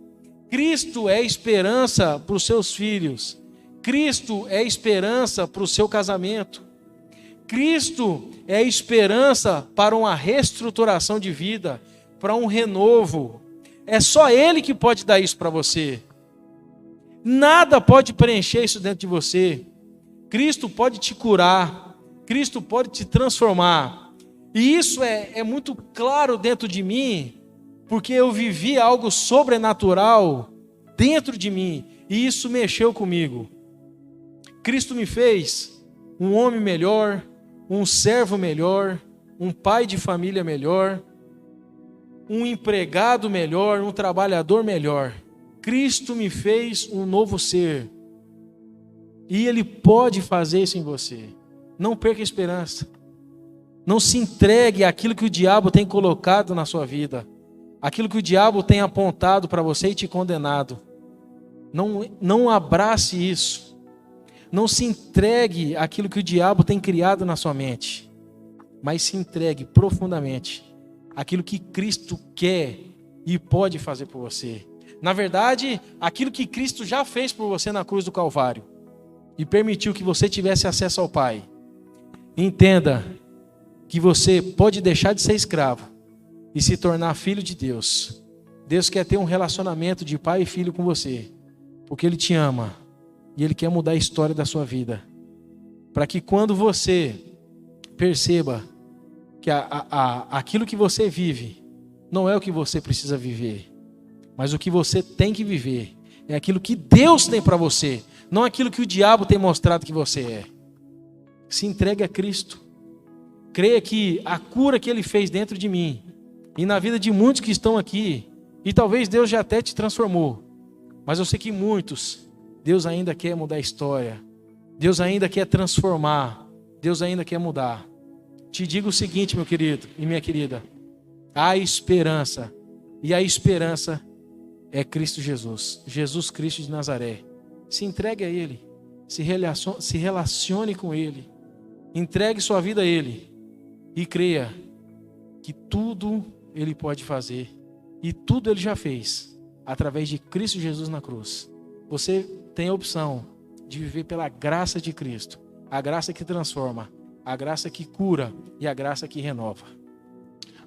Cristo é a esperança para os seus filhos. Cristo é a esperança para o seu casamento. Cristo é a esperança para uma reestruturação de vida, para um renovo. É só Ele que pode dar isso para você. Nada pode preencher isso dentro de você. Cristo pode te curar. Cristo pode te transformar. E isso é muito claro dentro de mim, porque eu vivi algo sobrenatural dentro de mim. E isso mexeu comigo. Cristo me fez um homem melhor, um servo melhor, um pai de família melhor, um empregado melhor, um trabalhador melhor. Cristo me fez um novo ser. E Ele pode fazer isso em você. Não perca a esperança. Não se entregue àquilo que o diabo tem colocado na sua vida. Aquilo que o diabo tem apontado para você e te condenado. Não abrace isso. Não se entregue àquilo que o diabo tem criado na sua mente. Mas se entregue profundamente àquilo que Cristo quer e pode fazer por você. Na verdade, aquilo que Cristo já fez por você na cruz do Calvário e permitiu que você tivesse acesso ao Pai. Entenda que você pode deixar de ser escravo e se tornar filho de Deus. Deus quer ter um relacionamento de pai e filho com você, porque Ele te ama e Ele quer mudar a história da sua vida, para que quando você perceba que aquilo que você vive não é o que você precisa viver, mas o que você tem que viver é aquilo que Deus tem para você, não aquilo que o diabo tem mostrado que você é. Se entregue a Cristo. Creia que a cura que Ele fez dentro de mim e na vida de muitos que estão aqui, e talvez Deus já até te transformou, mas eu sei que muitos, Deus ainda quer mudar a história, Deus ainda quer transformar, Deus ainda quer mudar. Te digo o seguinte, meu querido e minha querida, há esperança, e a esperança é Cristo Jesus, Jesus Cristo de Nazaré. Se entregue a Ele, se relacione com Ele, entregue sua vida a Ele e creia que tudo Ele pode fazer. E tudo Ele já fez, através de Cristo Jesus na cruz. Você tem a opção de viver pela graça de Cristo. A graça que transforma, a graça que cura e a graça que renova.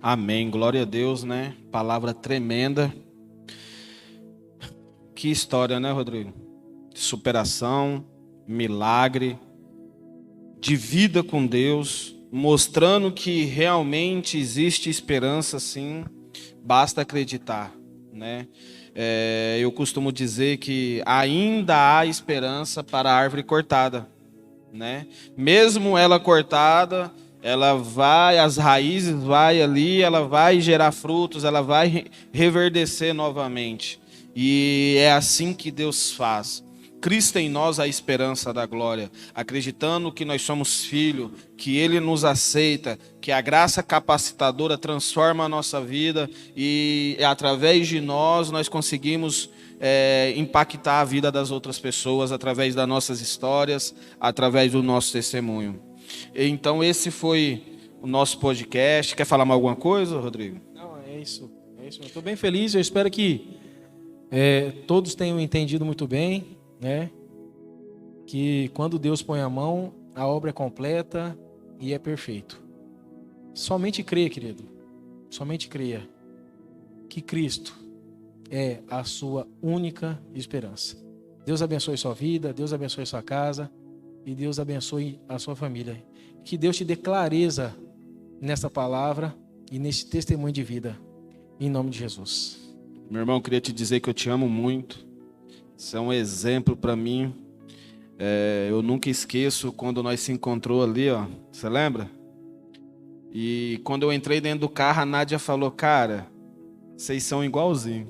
Amém, glória a Deus, né? Palavra tremenda. Que história, né, Rodrigo? De superação, milagre, de vida com Deus, mostrando que realmente existe esperança, sim, basta acreditar, né? Eu costumo dizer que ainda há esperança para a árvore cortada, né? Mesmo ela cortada, ela vai, as raízes vai ali, ela vai gerar frutos, ela vai reverdecer novamente. E é assim que Deus faz. Cristo em nós a esperança da glória, acreditando que nós somos filhos, que Ele nos aceita, que a graça capacitadora transforma a nossa vida e através de nós conseguimos impactar a vida das outras pessoas através das nossas histórias, através do nosso testemunho. Então esse foi o nosso podcast. Quer falar mais alguma coisa, Rodrigo? Não, é isso. Eu estou bem feliz, eu espero que todos tenham entendido muito bem, né? Que quando Deus põe a mão, a obra é completa e é perfeito. Somente creia, querido. Somente creia que Cristo é a sua única esperança. Deus abençoe sua vida, Deus abençoe sua casa e Deus abençoe a sua família. Que Deus te dê clareza nessa palavra e nesse testemunho de vida. Em nome de Jesus. Meu irmão, eu queria te dizer que eu te amo muito. Isso é um exemplo para mim. Eu nunca esqueço quando nós se encontrou ali, ó. Você lembra? E quando eu entrei dentro do carro, a Nádia falou: cara, vocês são igualzinhos.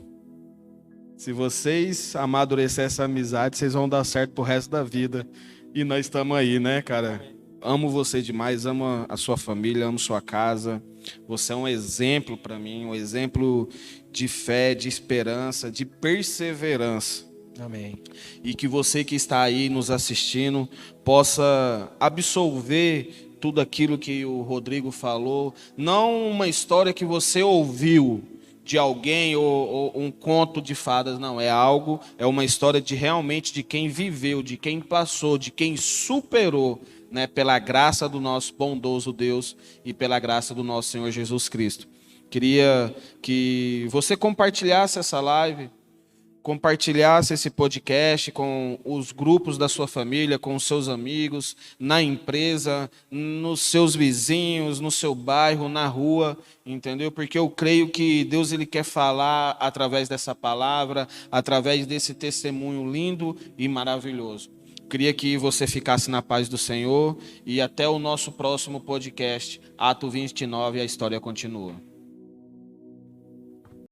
Se vocês amadurecerem essa amizade, vocês vão dar certo pro resto da vida. E nós estamos aí, né, cara? Amo você demais, amo a sua família, amo sua casa. Você é um exemplo para mim, um exemplo de fé, de esperança, de perseverança. Amém. E que você que está aí nos assistindo possa absorver tudo aquilo que o Rodrigo falou. Não uma história que você ouviu de alguém ou um conto de fadas, não. É uma história de realmente de quem viveu, de quem passou, de quem superou, né, pela graça do nosso bondoso Deus e pela graça do nosso Senhor Jesus Cristo. Queria que você compartilhasse essa live, compartilhasse esse podcast com os grupos da sua família, com os seus amigos, na empresa, nos seus vizinhos, no seu bairro, na rua, entendeu? Porque eu creio que Deus ele quer falar através dessa palavra, através desse testemunho lindo e maravilhoso. Queria que você ficasse na paz do Senhor e até o nosso próximo podcast, Ato 29, a história continua.